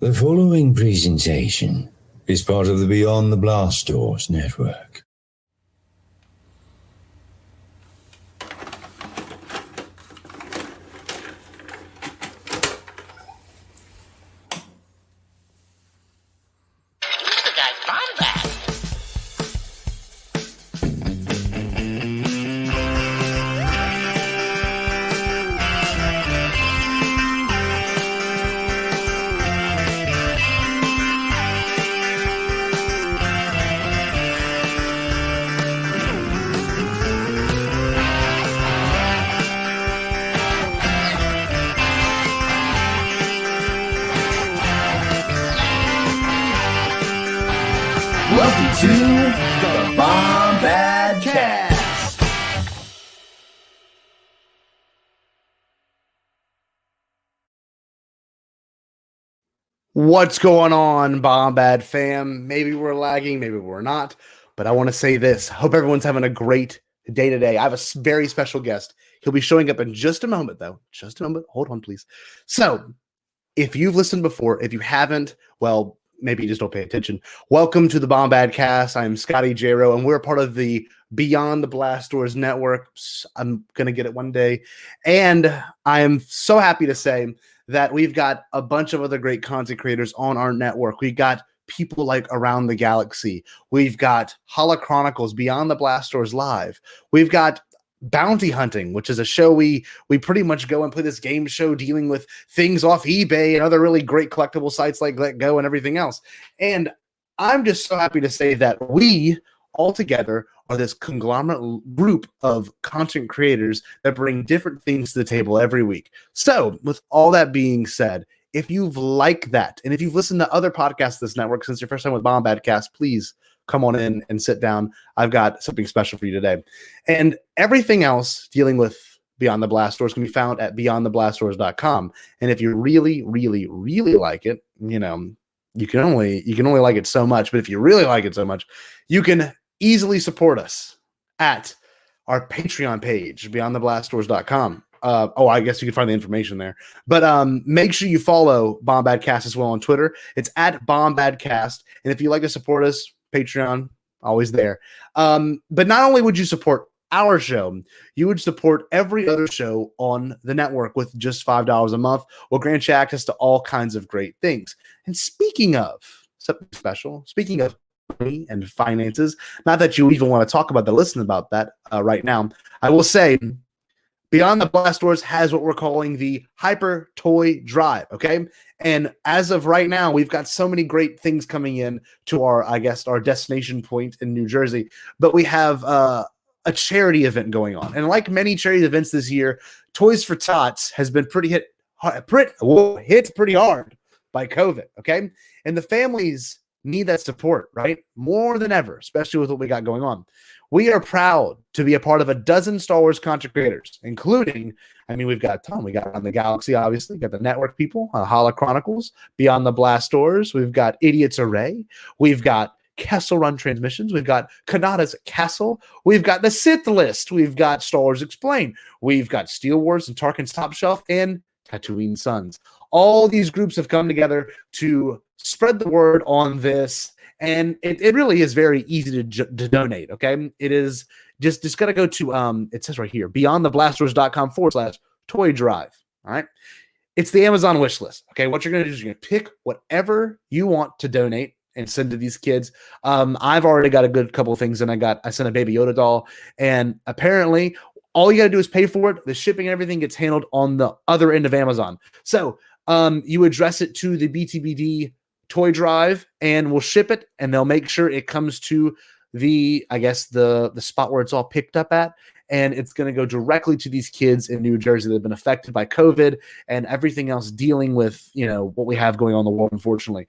The following presentation is part of the Beyond the Blast Doors network. Welcome to the Bombadcast. What's going on, Bombad fam? Maybe we're lagging, maybe we're not, but I want to say this. Hope everyone's having a great day today. I have a very special guest. He'll be showing up in just a moment, though. Just a moment. Hold on, please. So, if you've listened before, if you haven't, well, maybe you just don't pay attention. Welcome to the Bombadcast. I'm Scotty Jero, and we're a part of the Beyond the Blast Doors network. I'm going to get it one day. And I am so happy to say that we've got a bunch of other great content creators on our network. We got people like Around the Galaxy. We've got Holo Chronicles, Beyond the Blast Doors Live. We've got Bounty Hunting, which is a show we pretty much go and play this game show dealing with things off eBay and other really great collectible sites like Let Go and everything else. And I'm just so happy to say that we all together are this conglomerate group of content creators that bring different things to the table every week. So with all that being said, if you've liked that, and if you've listened to other podcasts of this network since your first time with Bombadcast, please come on in and sit down. I've got something special for you today. And everything else dealing with Beyond the Blast Doors can be found at beyondtheblastdoors.com. And if you really, really, really like it, you know, you can only like it so much. But if you really like it so much, you can easily support us at our Patreon page, beyondtheblastdoors.com. I guess you can find the information there. But make sure you follow Bombadcast as well on Twitter. It's at Bombadcast. And if you'd like to support us, Patreon, always there. But not only would you support our show, you would support every other show on the network with just $5 a month. We'll grant you access to all kinds of great things. And speaking of something special, speaking of money and finances, not that you even want to talk about listen about that right now, I will say Beyond the Blast Doors has what we're calling the Hyper Toy Drive, okay? And as of right now, we've got so many great things coming in to our destination point in New Jersey. But we have a charity event going on. And like many charity events this year, Toys for Tots has been hit pretty hard by COVID, okay? And the families need that support, right? More than ever, especially with what we got going on. We are proud to be a part of a dozen Star Wars content creators, including, we've got a ton. We got Around the Galaxy, obviously. We got the network people, Holo Chronicles, Beyond the Blast Doors. We've got Idiot's Array. We've got Kessel Run Transmissions. We've got Kanata's Castle. We've got the Sith List. We've got Star Wars Explained. We've got Steel Wars and Tarkin's Top Shelf and Tatooine Sons. All these groups have come together to spread the word on this. And it really is very easy to donate, okay? It is just got to go to, it says right here, beyondtheblastdoors.com/toy drive, all right? It's the Amazon wish list, okay? What you're going to do is you're going to pick whatever you want to donate and send to these kids. I've already got a good couple of things, and I sent a Baby Yoda doll, and apparently all you got to do is pay for it. The shipping and everything gets handled on the other end of Amazon. So you address it to the BTBD Toy Drive, and we'll ship it, and they'll make sure it comes to the spot where it's all picked up at, and it's going to go directly to these kids in New Jersey that have been affected by COVID and everything else dealing with, what we have going on in the world, unfortunately.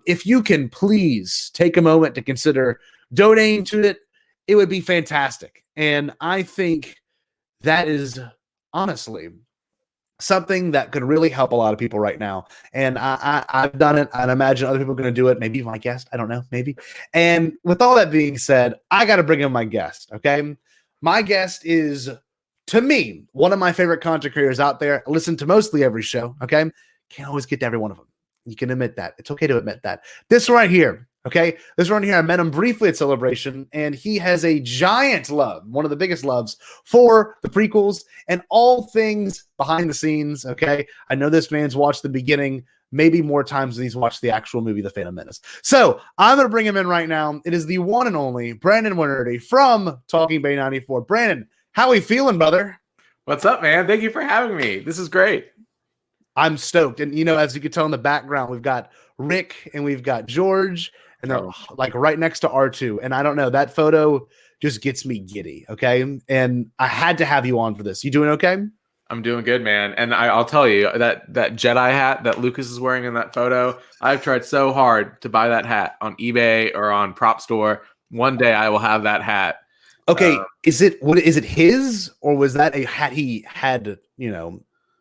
If you can please take a moment to consider donating to it, it would be fantastic. And I think that is honestly something that could really help a lot of people right now. And I've done it. I'd imagine other people are going to do it. Maybe my guest. I don't know. Maybe. And with all that being said, I got to bring in my guest. Okay. My guest is, to me, one of my favorite content creators out there. I listen to mostly every show. Okay. Can't always get to every one of them. You can admit that. It's okay to admit that. This right here, okay? This right here, I met him briefly at Celebration, and he has a giant love, one of the biggest loves for the prequels and all things behind the scenes, okay? I know this man's watched the beginning maybe more times than he's watched the actual movie, The Phantom Menace. So I'm going to bring him in right now. It is the one and only Brandon Winnerty from Talking Bay 94. Brandon, how are we feeling, brother? What's up, man? Thank you for having me. This is great. I'm stoked. And, as you can tell in the background, we've got Rick and we've got George, and they're like right next to R2. And I don't know, that photo just gets me giddy, okay? And I had to have you on for this. You doing okay? I'm doing good, man. And I'll tell you, that Jedi hat that Lucas is wearing in that photo, I've tried so hard to buy that hat on eBay or on Prop Store. One day I will have that hat. Okay, is it his, or was that a hat he had,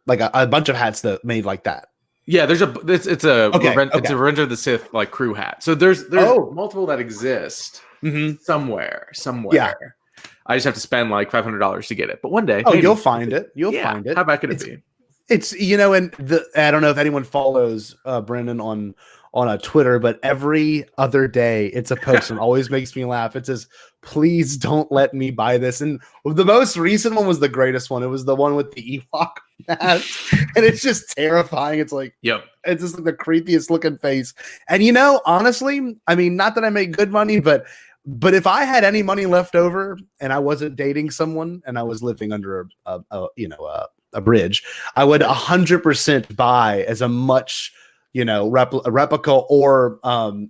like a bunch of hats that made like that? Yeah, it's a Revenge of the Sith like crew hat. So there's multiple that exist somewhere. Yeah. I just have to spend like $500 to get it. But one day, you'll find it. You'll find it. How bad could it be? It's and I don't know if anyone follows Brendan on Twitter, but every other day it's a post and always makes me laugh. It says, "Please don't let me buy this." And the most recent one was the greatest one. It was the one with the Ewok mask, and it's just terrifying. It's like, it's just like the creepiest looking face. And honestly, I mean, not that I make good money, but if I had any money left over and I wasn't dating someone and I was living under a bridge, I would 100% buy as a much replica or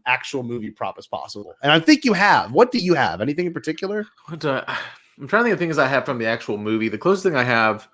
actual movie prop as possible. And I think you have. What do you have? Anything in particular? I'm trying to think of things I have from the actual movie. The closest thing I have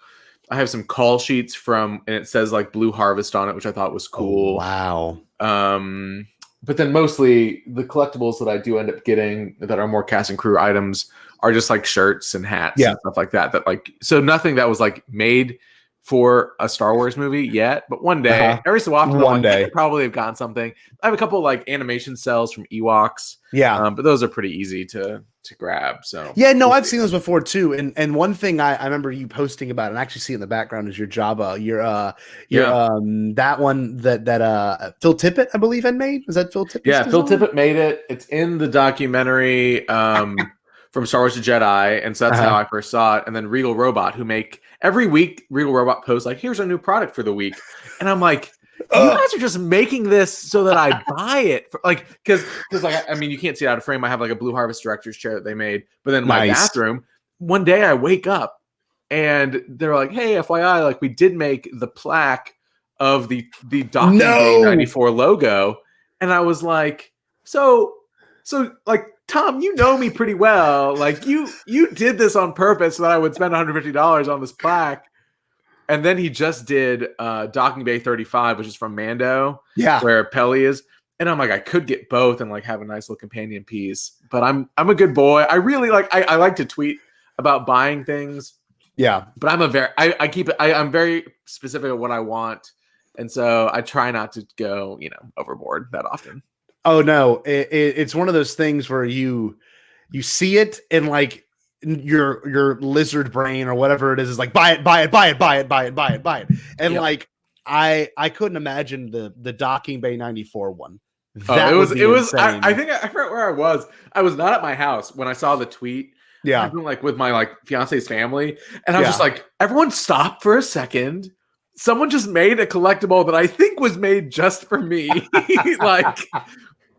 some call sheets and it says like Blue Harvest on it, which I thought was cool. Oh, wow. But then mostly the collectibles that I do end up getting that are more cast and crew items are just like shirts and hats and stuff like that. So nothing that was like made for a Star Wars movie yet, but one day, every so often, I could probably have gotten something. I have a couple like animation cells from Ewoks. But those are pretty easy to grab. So I've seen those before too. And one thing I remember you posting about, and I actually see in the background, is your Jabba, that one that Phil Tippett, I believe, had made. Was that Phil Tippett? Yeah, Phil Tippett made it. It's in the documentary from Star Wars: The Jedi, and so that's how I first saw it. And then Regal Robot, who make every week, Regal Robot posts like, "Here's a new product for the week," and I'm like, you guys are just making this so that I buy it, because I mean, you can't see it out of frame. I have like a Blue Harvest director's chair that they made, but then my bathroom. One day I wake up and they're like, "Hey, FYI, like we did make the plaque of the Docking Bay 94 logo," and I was like, so like, Tom, you know me pretty well. Like you did this on purpose so that I would spend $150 on this plaque. And then he just did Docking Bay 35, which is from Mando, where Pelly is. And I'm like, I could get both and like have a nice little companion piece. But I'm a good boy. I really I like to tweet about buying things. Yeah. But I'm very specific of what I want. And so I try not to go, overboard that often. Oh no, it's one of those things where you see it and like your lizard brain or whatever it is like buy it. And like I couldn't imagine the Docking Bay 94 one. It was I think I forgot where I was. I was not at my house when I saw the tweet. Yeah. I've been like with my fiance's family, and I was just like, everyone stop for a second. Someone just made a collectible that I think was made just for me.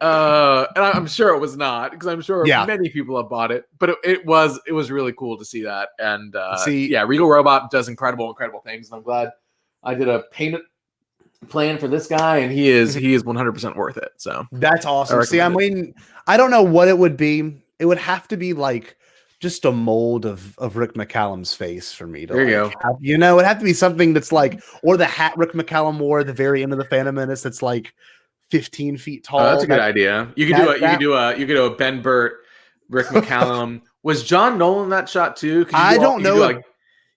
And I'm sure it was not, because I'm sure many people have bought it, but it was really cool to see that. And Regal Robot does incredible things. And I'm glad I did a payment plan for this guy, and he is 100% worth it. So that's awesome. See, I'm waiting. I don't know what it would be. It would have to be like just a mold of Rick McCallum's face for me to there you go. It'd have to be something that's like, or the hat Rick McCallum wore at the very end of the Phantom Menace that's like 15 feet tall. That's a good idea. You could do a Ben Burt, Rick McCallum. Was John Knoll in that shot too? I don't know.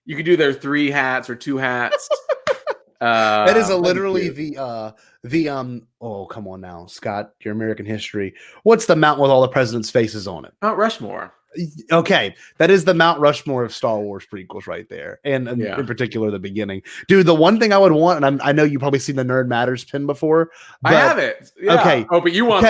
You could do their 3 hats or 2 hats. That is literally the oh, come on now, Scott, your American history. What's the mountain with all the presidents' faces on it? Mount Rushmore. Okay, that is the Mount Rushmore of Star Wars prequels right there, and in particular the beginning. Dude, the one thing I would want, and I know you've probably seen the Nerd Matters pin before. I have it. Yeah. Okay. Oh, but you want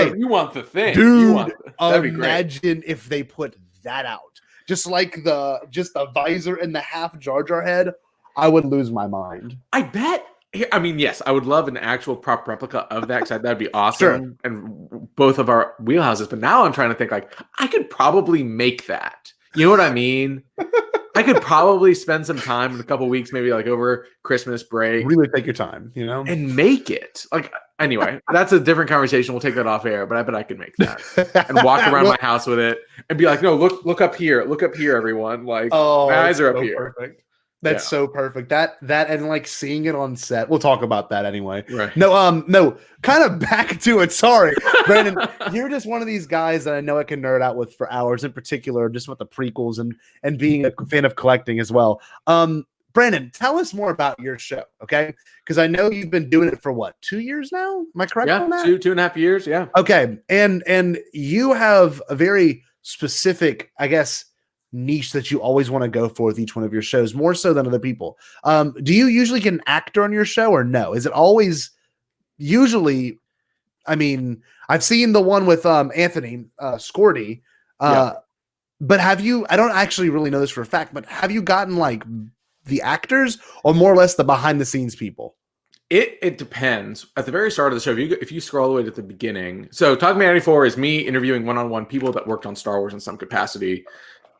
the thing, dude. That'd be Imagine if they put that out, just the visor and the half Jar Jar head. I would lose my mind. I bet. I mean, yes, I would love an actual prop replica of that because that'd be awesome. Sure. And both of our wheelhouses. But now I'm trying to think like I could probably make that. You know what I mean? I could probably spend some time in a couple weeks, maybe like over Christmas break. Really take your time, and make it. Like anyway, that's a different conversation. We'll take that off air. But I bet I could make that and walk around my house with it and be like, no, look up here, everyone. Like my eyes are up here. Perfect. That's so perfect. That and like seeing it on set. We'll talk about that anyway. Right. No. Kind of back to it. Sorry, Brandon. You're just one of these guys that I know I can nerd out with for hours. In particular, just with the prequels and being a fan of collecting as well. Brandon, tell us more about your show, okay? Because I know you've been doing it for what, 2 years now? Am I correct on that? 2.5 years. Yeah. Okay, and you have a very specific, I guess, niche that you always want to go for with each one of your shows, more so than other people. Do you usually get an actor on your show or no? Is it always usually? I mean, I've seen the one with Anthony Scotty, but have you? I don't actually really know this for a fact, but have you gotten like the actors or more or less the behind the scenes people? It depends. At the very start of the show, if you scroll all the way to the beginning, so Talk Me 94 is me interviewing one-on-one people that worked on Star Wars in some capacity.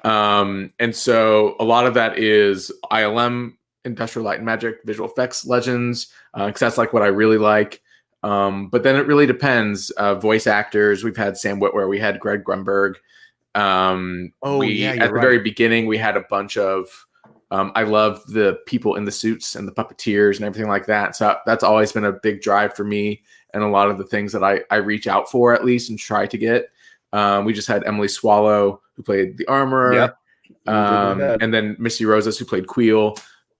And so a lot of that is ILM, Industrial Light and Magic, visual effects legends, because that's like what I really like. But then it really depends. Voice actors, we've had Sam Witwer, we had Greg Grunberg. At the very beginning, we had a bunch of, I love the people in the suits and the puppeteers and everything like that. So that's always been a big drive for me. And a lot of the things that I reach out for at least and try to get. We just had Emily Swallow, who played the Armorer, and then Missy Rosas, who played Queel.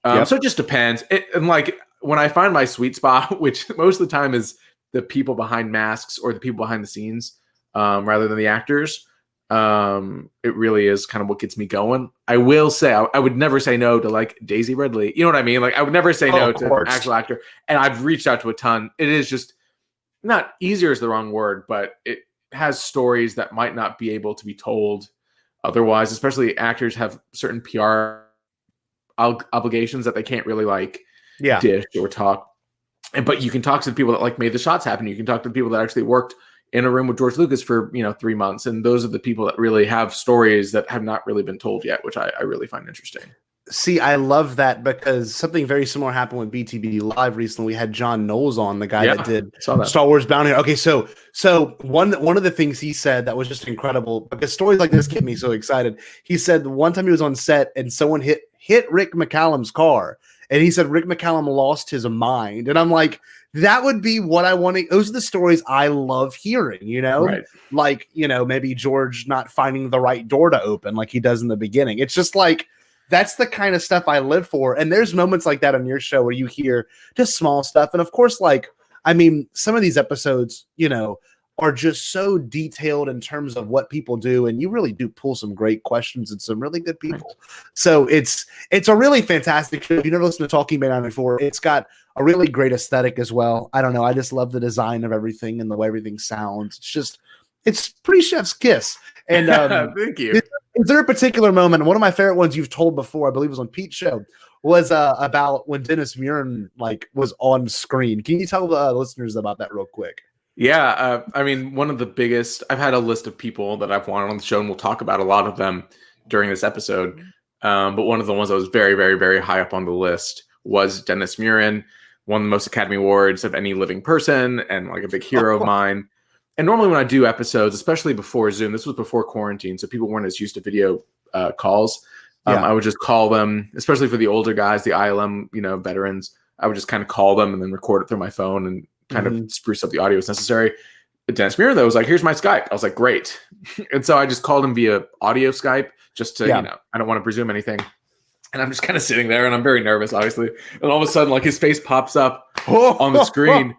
So it just depends. And like when I find my sweet spot, which most of the time is the people behind masks or the people behind the scenes, rather than the actors, it really is kind of what gets me going. I will say I would never say no to like Daisy Ridley. You know what I mean? Like I would never say no to an actual actor. And I've reached out to a ton. It is just not easier is the wrong word, but it has stories that might not be able to be told otherwise, especially actors have certain PR obligations that they can't really like dish or talk. But you can talk to the people that like made the shots happen. You can talk to the people that actually worked in a room with George Lucas for 3 months. And those are the people that really have stories that have not really been told yet, which I really find interesting. See, I love that because something very similar happened with BTB Live recently. We had John Knowles on, the guy that did Star Wars Bounty. Okay, so one of the things he said that was just incredible, because stories like this get me so excited. He said one time he was on set and someone hit Rick McCallum's car, and he said Rick McCallum lost his mind. And I'm like, that would be what I want to. Those are the stories I love hearing. Right. Like maybe George not finding the right door to open, like he does in the beginning. It's just like. That's the kind of stuff I live for. And there's moments like that on your show where you hear just small stuff. And of course, some of these episodes, are just so detailed in terms of what people do. And you really do pull some great questions and some really good people. So it's a really fantastic show. If you never listened to Talking Bay 94, it's got a really great aesthetic as well. I don't know. I just love the design of everything and the way everything sounds. It's pretty chef's kiss. And thank you. Is there a particular moment? One of my favorite ones you've told before, I believe it was on Pete's show, was about when Dennis Muren was on screen. Can you tell the listeners about that real quick? Yeah, I mean, one of the biggest. I've had a list of people that I've wanted on the show, and we'll talk about a lot of them during this episode. But one of the ones that was very, very, very high up on the list was Dennis Muren, won the most Academy Awards of any living person, and like a big hero of mine. And normally when I do episodes, especially before Zoom, this was before quarantine, so people weren't as used to video calls. I would just call them, especially for the older guys, the ILM, veterans. I would just kind of call them and then record it through my phone and kind of spruce up the audio as necessary. But Dennis Muren, though, was like, here's my Skype. I was like, great. And so I just called him via audio Skype just to, I don't want to presume anything. And I'm just kind of sitting there and I'm very nervous, obviously. And all of a sudden, like his face pops up on the screen.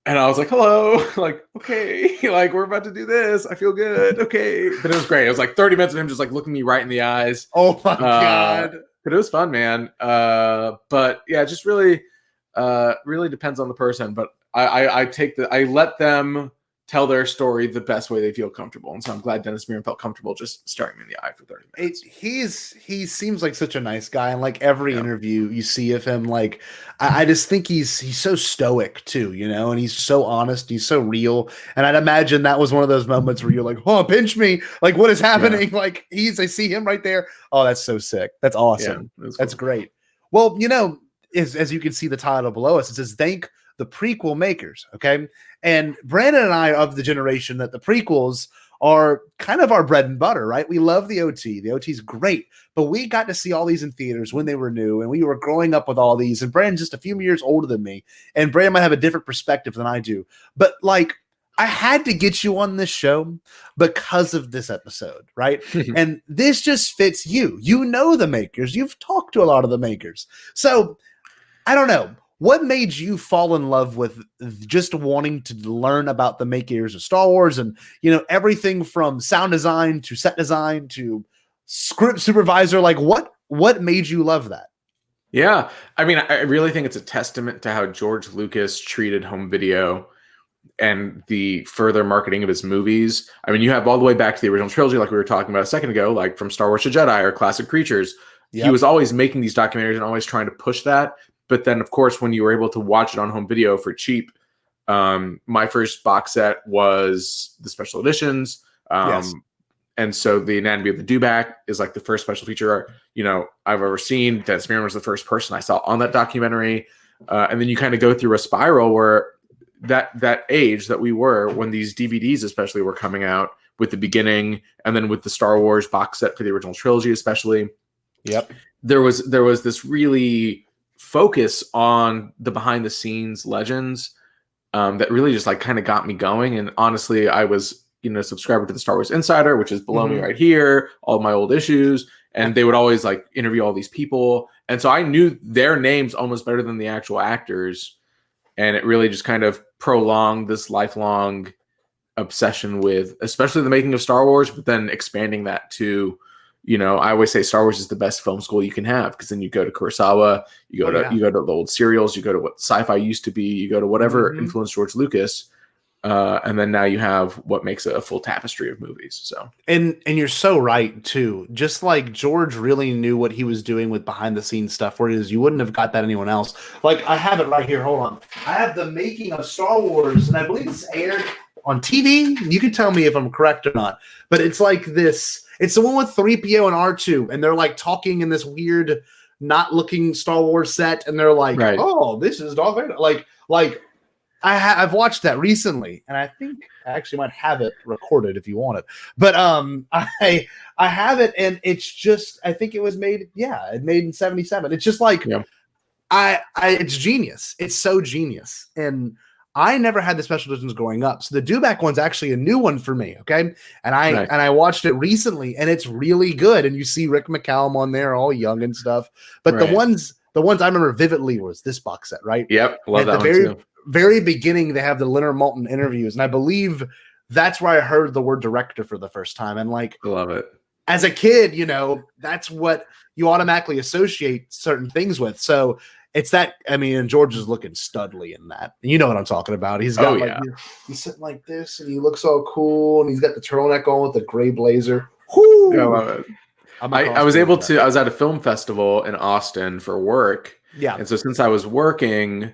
And I was like, hello, like, okay, like we're about to do this. I feel good. Okay. But it was great. It was like 30 minutes of him just like looking me right in the eyes. Oh my God. But it was fun, man. But yeah, it just really depends on the person. But I let them tell their story the best way they feel comfortable. And so I'm glad Dennis Muren felt comfortable just staring me in the eye for 30 minutes. He seems like such a nice guy. And like every interview you see of him, like I just think he's so stoic too, you know, and he's so honest. He's so real. And I'd imagine that was one of those moments where you're like, oh, pinch me. Like what is happening? Yeah. Like I see him right there. Oh, that's so sick. That's awesome. Yeah, that's cool. Great. Well, you know, as you can see the title below us, it says, thank the prequel makers. Okay. And Brandon and I are of the generation that the prequels are kind of our bread and butter, right? We love the OT. The OT is great, but we got to see all these in theaters when they were new, and we were growing up with all these. And Brandon's just a few years older than me, and Brandon might have a different perspective than I do. But like, I had to get you on this show because of this episode, right? And this just fits you. You know the makers. You've talked to a lot of the makers. So I don't know. What made you fall in love with just wanting to learn about the makers of Star Wars and, you know, everything from sound design to set design to script supervisor? Like what made you love that? Yeah. I mean, I really think it's a testament to how George Lucas treated home video and the further marketing of his movies. I mean, you have all the way back to the original trilogy, like we were talking about a second ago, like from Star Wars to Jedi or Classic Creatures. Yep. He was always making these documentaries and always trying to push that. But then, of course, when you were able to watch it on home video for cheap, my first box set was the special editions. Yes. And so the Anatomy of the Dewback is like the first special feature, you know, I've ever seen. Dennis Muren was the first person I saw on that documentary. And then you kind of go through a spiral where that age that we were when these DVDs especially were coming out with the beginning and then with the Star Wars box set for the original trilogy especially. Yep. There was this really focus on the behind the scenes legends that really just like kind of got me going. And honestly, I was, you know, a subscriber to the Star Wars Insider, which is below me right here, all of my old issues. And they would always like interview all these people. And so I knew their names almost better than the actual actors. And it really just kind of prolonged this lifelong obsession with, especially the making of Star Wars, but then expanding that to, you know, I always say Star Wars is the best film school you can have, because then you go to Kurosawa, you go to the old serials, you go to what sci-fi used to be, you go to whatever influenced George Lucas, and then now you have what makes a full tapestry of movies. So and you're so right too. Just like George really knew what he was doing with behind the scenes stuff, whereas you wouldn't have got that anyone else. Like I have it right here. Hold on, I have the making of Star Wars, and I believe it's aired on TV. You can tell me if I'm correct or not, but it's like this. It's the one with 3PO and R2, and they're like talking in this weird, not looking Star Wars set, and they're like, "Oh, this is Darth Vader." Like I've watched that recently, and I think I actually might have it recorded if you want it. But I have it, and it's just I think it was made. Yeah, it made in '77. It's just like it's genius. It's so genius, and I never had the special editions growing up. So the Dewback one's actually a new one for me. Okay. And I watched it recently, and it's really good. And you see Rick McCallum on there, all young and stuff. But the ones I remember vividly was this box set, right? Yep. Love that one too. Very beginning, they have the Leonard Maltin interviews. And I believe that's where I heard the word director for the first time. And like, I love it. As a kid, you know, that's what you automatically associate certain things with. So it's that, I mean, and George is looking studly in that. And you know what I'm talking about. He's got he's sitting like this, and he looks all cool, and he's got the turtleneck on with the gray blazer. Whoo! Yeah, I love it. I was able to, I was at a film festival in Austin for work. Yeah. And so since I was working,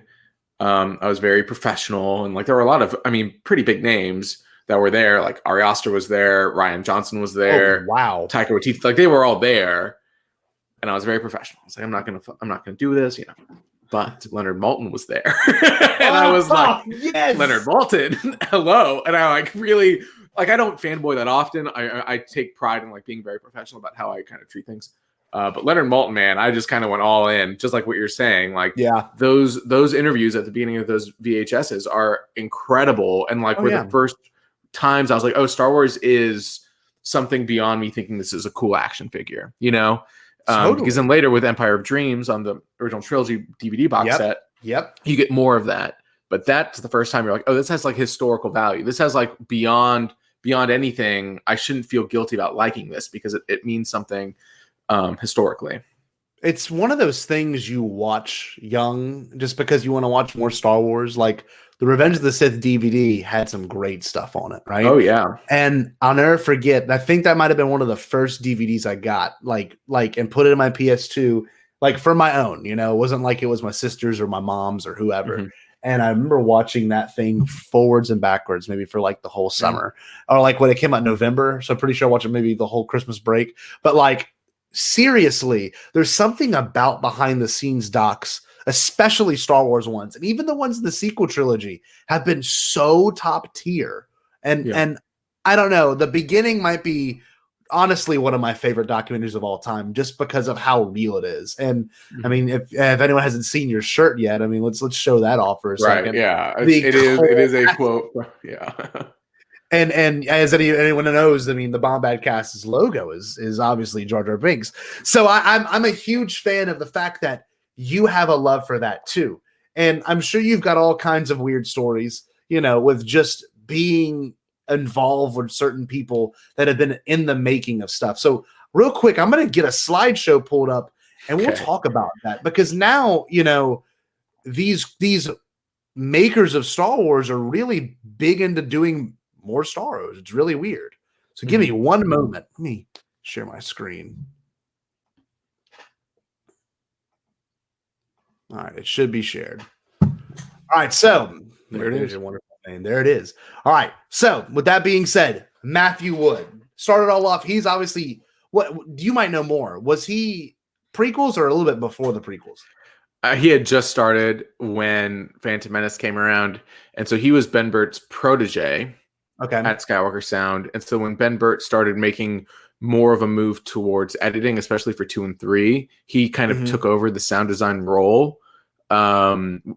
I was very professional, and like there were a lot of, I mean, pretty big names that were there. Like Ari Aster was there, Ryan Johnson was there. Oh, wow. Taika Waititi, like they were all there. And I was very professional. I was like, I'm not gonna do this, you know. But Leonard Maltin was there, and I was like, yes! Leonard Maltin, hello. And I like really like I don't fanboy that often. I take pride in like being very professional about how I kind of treat things. But Leonard Maltin, man, I just kind of went all in, just like what you're saying. Like, those interviews at the beginning of those VHSs are incredible, and like the first times I was like, oh, Star Wars is something beyond me thinking this is a cool action figure, you know. Because then later with Empire of Dreams on the original trilogy DVD box set, you get more of that. But that's the first time you're like, oh, this has like historical value. This has like beyond anything. I shouldn't feel guilty about liking this because it means something historically. It's one of those things you watch young just because you want to watch more Star Wars. Like the Revenge of the Sith DVD had some great stuff on it, right? Oh yeah. And I'll never forget. I think that might have been one of the first DVDs I got, like, and put it in my PS2, like for my own. You know, it wasn't like it was my sister's or my mom's or whoever. Mm-hmm. And I remember watching that thing forwards and backwards, maybe for like the whole summer, or like when it came out in November. So I'm pretty sure I watched it maybe the whole Christmas break. But like, seriously, there's something about behind the scenes docs, especially Star Wars ones, and even the ones in the sequel trilogy have been so top tier. And I don't know, the beginning might be honestly one of my favorite documentaries of all time, just because of how real it is. And I mean, if anyone hasn't seen your shirt yet, I mean, let's show that off for a second. Yeah, it is a quote. Yeah. And as anyone knows, I mean, the Bombadcast's logo is obviously Jar Jar Binks. So I'm a huge fan of the fact that you have a love for that too. And I'm sure you've got all kinds of weird stories, you know, with just being involved with certain people that have been in the making of stuff. So real quick, I'm going to get a slideshow pulled up and we'll talk about that, because now, you know, these makers of Star Wars are really big into doing more Star Wars. It's really weird. So give me one moment. Let me share my screen. All right, it should be shared. All right, so there it is. Wonderful name. There it is. All right, so with that being said, Matthew Wood started all off. He's obviously, what you might know more. Was he prequels or a little bit before the prequels? He had just started when Phantom Menace came around, and so he was Ben Burtt's protege. Okay. At Skywalker Sound. And so when Ben Burtt started making more of a move towards editing, especially for 2 and 3, he kind of took over the sound design role,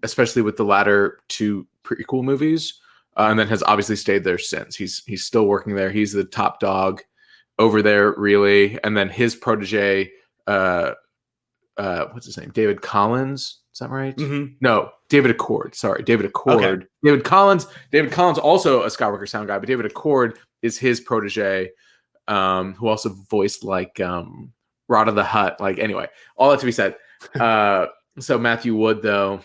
especially with the latter 2 prequel movies, and then has obviously stayed there since. He's still working there. He's the top dog over there, really. And then his protege, what's his name? David Collins. Is that right? No, David Accord. Sorry, David Accord. Okay. David Collins also a Skywalker Sound guy, but David Accord is his protege, who also voiced like Rod of the Hutt. Like, anyway, all that to be said. So Matthew Wood, though,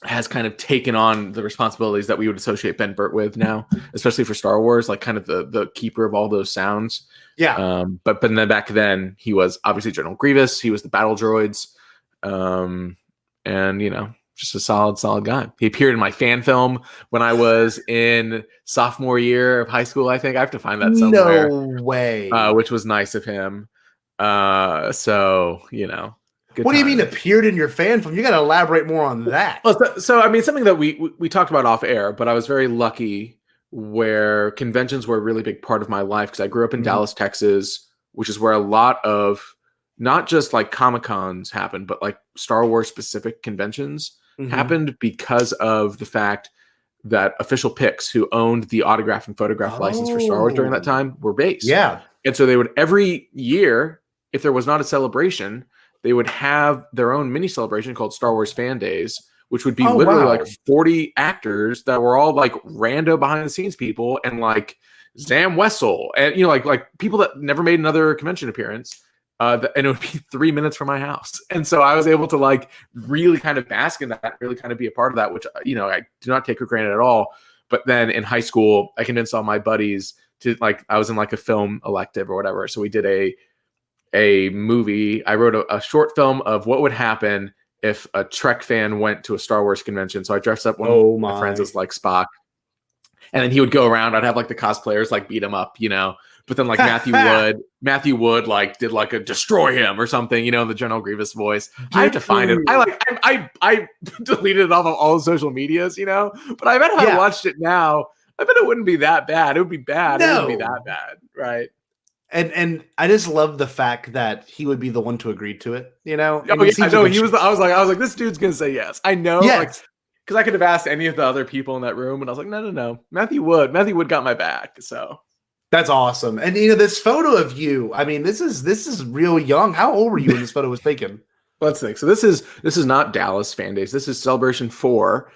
has kind of taken on the responsibilities that we would associate Ben Burtt with now, especially for Star Wars, like kind of the keeper of all those sounds. Yeah. But then back then he was obviously General Grievous. He was the battle droids. And, you know, just a solid guy. He appeared in my fan film when I was in sophomore year of high school, I think. I have to find that somewhere. No way. Which was nice of him. So, you know. What do you mean appeared in your fan film? You got to elaborate more on that. Well, so I mean, something that we talked about off air, but I was very lucky where conventions were a really big part of my life because I grew up in Dallas, Texas, which is where a lot of not just like Comic-Cons happened, but like Star Wars specific conventions happened because of the fact that Official Pix, who owned the autograph and photograph license for Star Wars during that time, were based. Yeah. And so they would every year, if there was not a celebration, they would have their own mini celebration called Star Wars Fan Days, which would be literally like 40 actors that were all like rando behind the scenes people and like Zam Wessel and, you know, like people that never made another convention appearance. And it would be 3 minutes from my house. And so I was able to like really kind of bask in that, really kind of be a part of that, which, you know, I do not take for granted at all. But then in high school, I convinced all my buddies to like, I was in like a film elective or whatever. So we did a movie. I wrote a short film of what would happen if a Trek fan went to a Star Wars convention. So I dressed up one of my friends as like Spock. And then he would go around. I'd have like the cosplayers like beat him up, you know. But then like Matthew Wood like did like a destroy him or something, you know, in the General Grievous voice. I have to find it. I deleted it off of all the social medias, you know. But I bet if I watched it now, I bet it wouldn't be that bad. It would be bad. No. It wouldn't be that bad, right? And I just love the fact that he would be the one to agree to it, you know. Oh, yeah, no, he was. I was like, this dude's gonna say yes. I know, like, because I could have asked any of the other people in that room, and I was like, no, Matthew Wood got my back. So that's awesome. And you know, this photo of you, I mean, this is real young. How old were you when this photo was taken? Let's think. So this is not Dallas Fan Days. This is Celebration 4.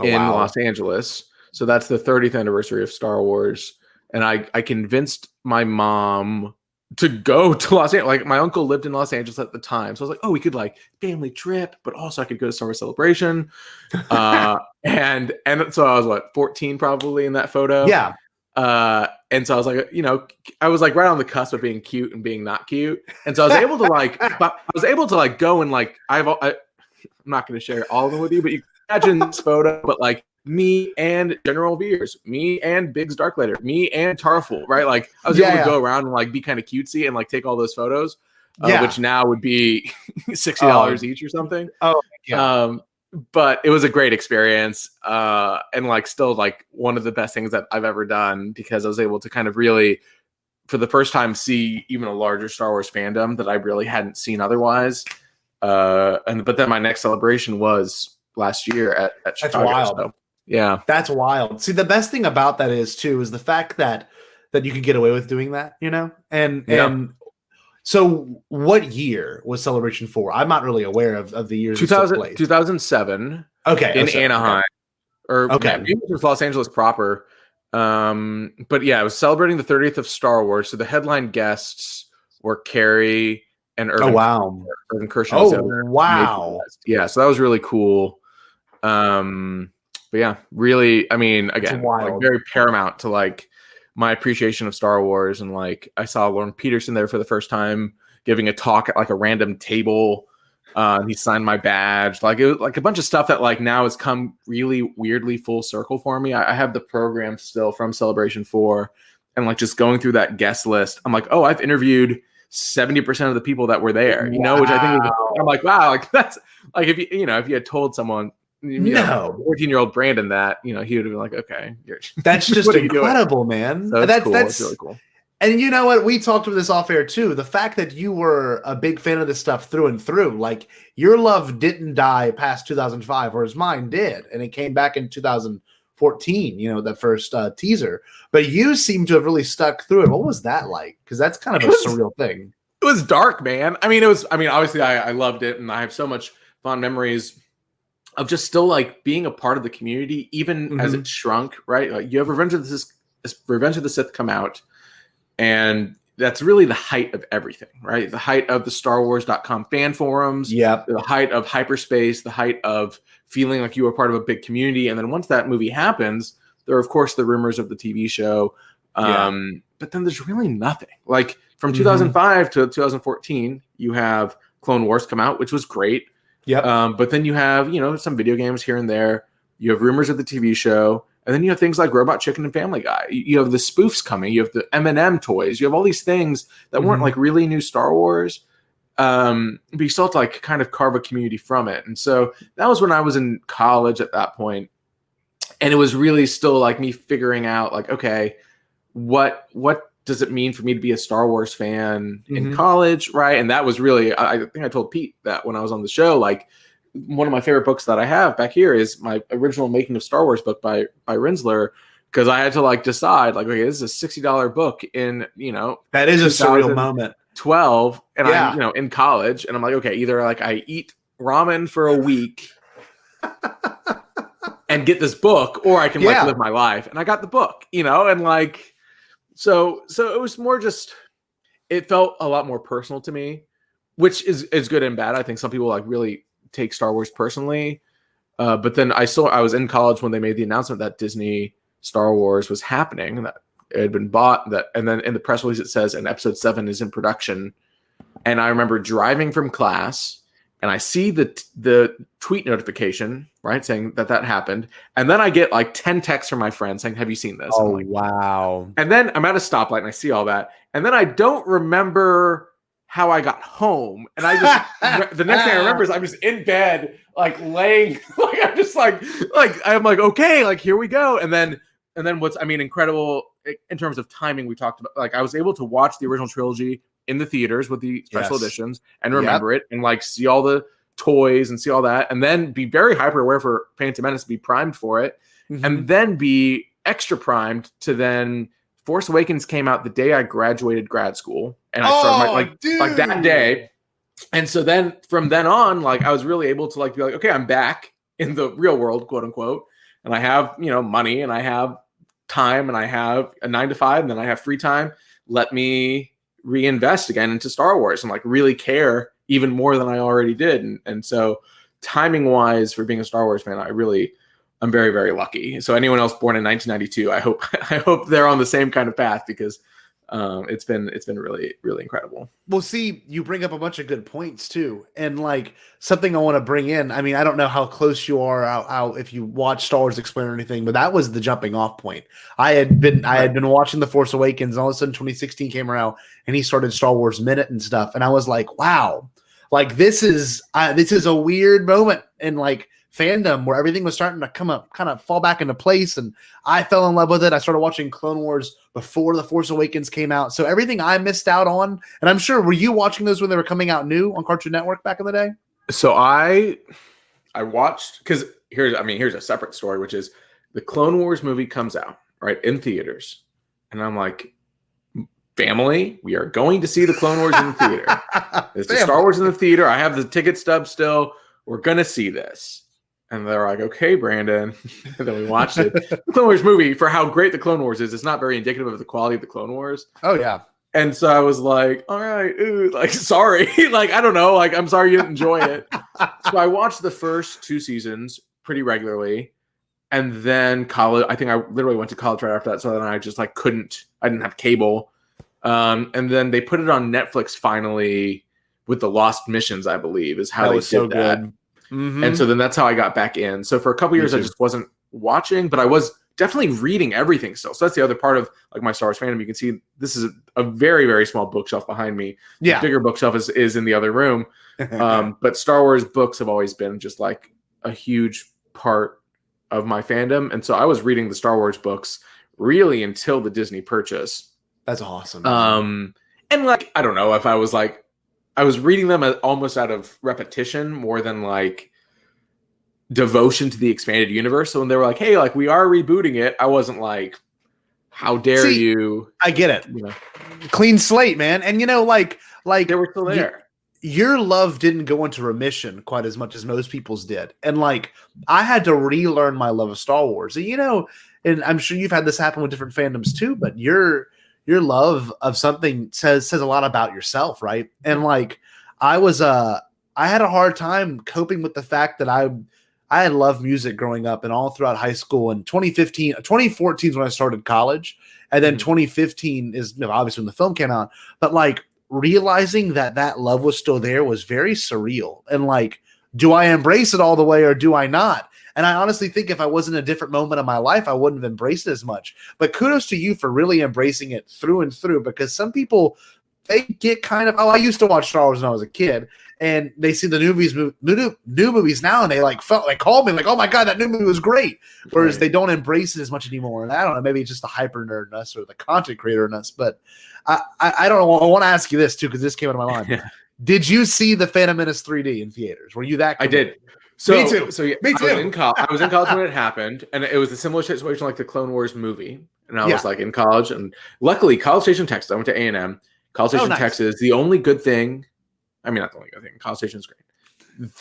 in Los Angeles. So that's the 30th anniversary of Star Wars. And I convinced my mom to go to Los Angeles. Like, my uncle lived in Los Angeles at the time. So I was like, oh, we could like family trip, but also I could go to Star Wars Celebration. And so I was 14 probably in that photo. Yeah. And so I was like, I was like right on the cusp of being cute and being not cute. And so I was able to like, go and like, I'm not going to share all of them with you, but you can imagine this photo, but like me and General Veers, me and Biggs Darklighter, me and Tarful, right? Like, I was able to go around and like be kind of cutesy and like take all those photos, which now would be $60 each or something. Oh, yeah. But it was a great experience, and like still like one of the best things that I've ever done, because I was able to kind of really, for the first time, see even a larger Star Wars fandom that I really hadn't seen otherwise. But then my next celebration was last year at Chicago. That's wild. So, yeah, that's wild. See, the best thing about that is the fact that you could get away with doing that, and so what year was Celebration 4? I'm not really aware of the years. 2007. Okay. In Anaheim. Okay. Or maybe it was Los Angeles proper. But yeah, it was celebrating the 30th of Star Wars. So the headline guests were Carrie and Irvin. Oh, wow. Irvin Kershner. Oh, wow. Yeah, so that was really cool. But yeah, really, I mean, again, like very paramount to like my appreciation of Star Wars. And like, I saw Lauren Peterson there for the first time giving a talk at like a random table. He signed my badge. Like, it was like a bunch of stuff that like now has come really weirdly full circle for me. I have the program still from Celebration 4, and like just going through that guest list, I'm like, oh, I've interviewed 70% of the people that were there, which I think I'm like, wow, like that's like, if you had told someone, 14-year-old Brandon that, he would have been like, okay, that's just incredible, man. So that's cool. That's really cool. And you know what? We talked about this off air too. The fact that you were a big fan of this stuff through and through, like your love didn't die past 2005, whereas mine did, and it came back in 2014. The first teaser. But you seem to have really stuck through it. What was that like? Because that's kind of a surreal thing. It was dark, man. I mean, obviously, I loved it, and I have so much fond memories of just still like being a part of the community, even as it shrunk. Right? Like, you have Revenge of the Sith come out. And that's really the height of everything, right? The height of the StarWars.com fan forums, the height of hyperspace, the height of feeling like you were part of a big community. And then once that movie happens, there are, of course, the rumors of the TV show. But then there's really nothing. Like, from 2005 to 2014, you have Clone Wars come out, which was great. But then you have, some video games here and there. You have rumors of the TV show. And then you have things like Robot Chicken and Family Guy. You have the spoofs coming. You have the M&M toys. You have all these things that weren't like really new Star Wars. But you still have to like kind of carve a community from it. And so that was when I was in college at that point. And it was really still like me figuring out like, okay, what does it mean for me to be a Star Wars fan in college? Right. And that was really, I think I told Pete that when I was on the show, like, one of my favorite books that I have back here is my original Making of Star Wars book by Rinsler, because I had to like decide like, okay, this is a $60 book in, that is a surreal moment. 12, and I'm, in college, and I'm like, okay, either like I eat ramen for a week and get this book, or I can like live my life. And I got the book, and like, so it was more just, it felt a lot more personal to me, which is good and bad. I think some people like really take Star Wars personally, but then I was in college when they made the announcement that Disney Star Wars was happening, and that it had been bought, and then in the press release it says, and episode 7 is in production. And I remember driving from class, and I see the tweet notification, right, saying that happened, and then I get like 10 texts from my friends saying, have you seen this? Oh, like, wow. And then I'm at a stoplight and I see all that, and then I don't remember how I got home, and I just the next thing I remember is I'm just in bed, like laying, like I'm just like I'm like, okay, like here we go. And then what's incredible in terms of timing, we talked about, like I was able to watch the original trilogy in the theaters with the special editions and remember it, and like see all the toys and see all that, and then be very hyper aware for Phantom Menace, be primed for it, and then be extra primed to then Force Awakens came out the day I graduated grad school, and I started like that day. And so then from then on, like I was really able to like be like, okay, I'm back in the real world, quote unquote. and I have, money, and I have time, and I have a 9 to 5, and then I have free time, let me reinvest again into Star Wars and like really care even more than I already did. And so timing wise for being a Star Wars fan, I'm very, very lucky. So anyone else born in 1992, I hope they're on the same kind of path, because it's been really, really incredible. Well, see, you bring up a bunch of good points too, and like something I want to bring in. I mean, I don't know how close you are out if you watch Star Wars Explained or anything, but that was the jumping off point. I had been watching The Force Awakens, and all of a sudden 2016 came around, and he started Star Wars Minute and stuff, and I was like, wow, like this is a weird moment in like fandom where everything was starting to come up, kind of fall back into place, and I fell in love with it. I started watching Clone Wars before The Force Awakens came out, so everything I missed out on, and I'm sure, were you watching those when they were coming out new on Cartoon Network back in the day? So I watched, because here's a separate story, which is the Clone Wars movie comes out right in theaters, and I'm like, family, we are going to see the Clone Wars in the theater. It's the Star Wars in the theater. I have the ticket stub still. We're gonna see this. And they're like, okay, Brandon. And then we watched it. The Clone Wars movie, for how great the Clone Wars is, it's not very indicative of the quality of the Clone Wars. Oh, yeah. And so I was like, all right, like, sorry. Like, I don't know. Like, I'm sorry you didn't enjoy it. So I watched the first 2 seasons pretty regularly. And then college, I think I literally went to college right after that. So then I just like I didn't have cable. And then they put it on Netflix finally with the Lost Missions, I believe, is how they did that. Good. Mm-hmm. And so then that's how I got back in. So for a couple years, I just wasn't watching, but I was definitely reading everything still. So that's the other part of like my Star Wars fandom. You can see this is a very, very small bookshelf behind me. Yeah. The bigger bookshelf is in the other room. But Star Wars books have always been just like a huge part of my fandom. And so I was reading the Star Wars books really until the Disney purchase. That's awesome. And like, I don't know if I was reading them almost out of repetition more than like devotion to the expanded universe. So when they were like, hey, like we are rebooting it, I wasn't like, how dare you? I get it. Clean slate, man. And like they were still there. Your love didn't go into remission quite as much as most people's did. And like, I had to relearn my love of Star Wars. And, and I'm sure you've had this happen with different fandoms too, but your love of something says a lot about yourself, right? And like I had a hard time coping with the fact that I had loved music growing up and all throughout high school. And 2014 is when I started college, and then 2015 is obviously when the film came out. But like realizing that love was still there was very surreal. And like, do I embrace it all the way or do I not? And I honestly think if I was in a different moment of my life, I wouldn't have embraced it as much. But kudos to you for really embracing it through and through, because some people, they get kind of, I used to watch Star Wars when I was a kid, and they see the new movies now, and they call me like, oh my God, that new movie was great. Whereas they don't embrace it as much anymore. And I don't know, maybe it's just the hyper nerd in us or the content creator in us. But I don't know. I want to ask you this too, because this came out of my mind. Yeah. Did you see The Phantom Menace 3D in theaters? Were you that cool? I did. So, me too. So yeah, me too. I was in college when it happened, and it was a similar situation like the Clone Wars movie. And I was like in college, and luckily, College Station, Texas. I went to A&M. College Station, Texas. The only good thing, not the only good thing. College Station is great.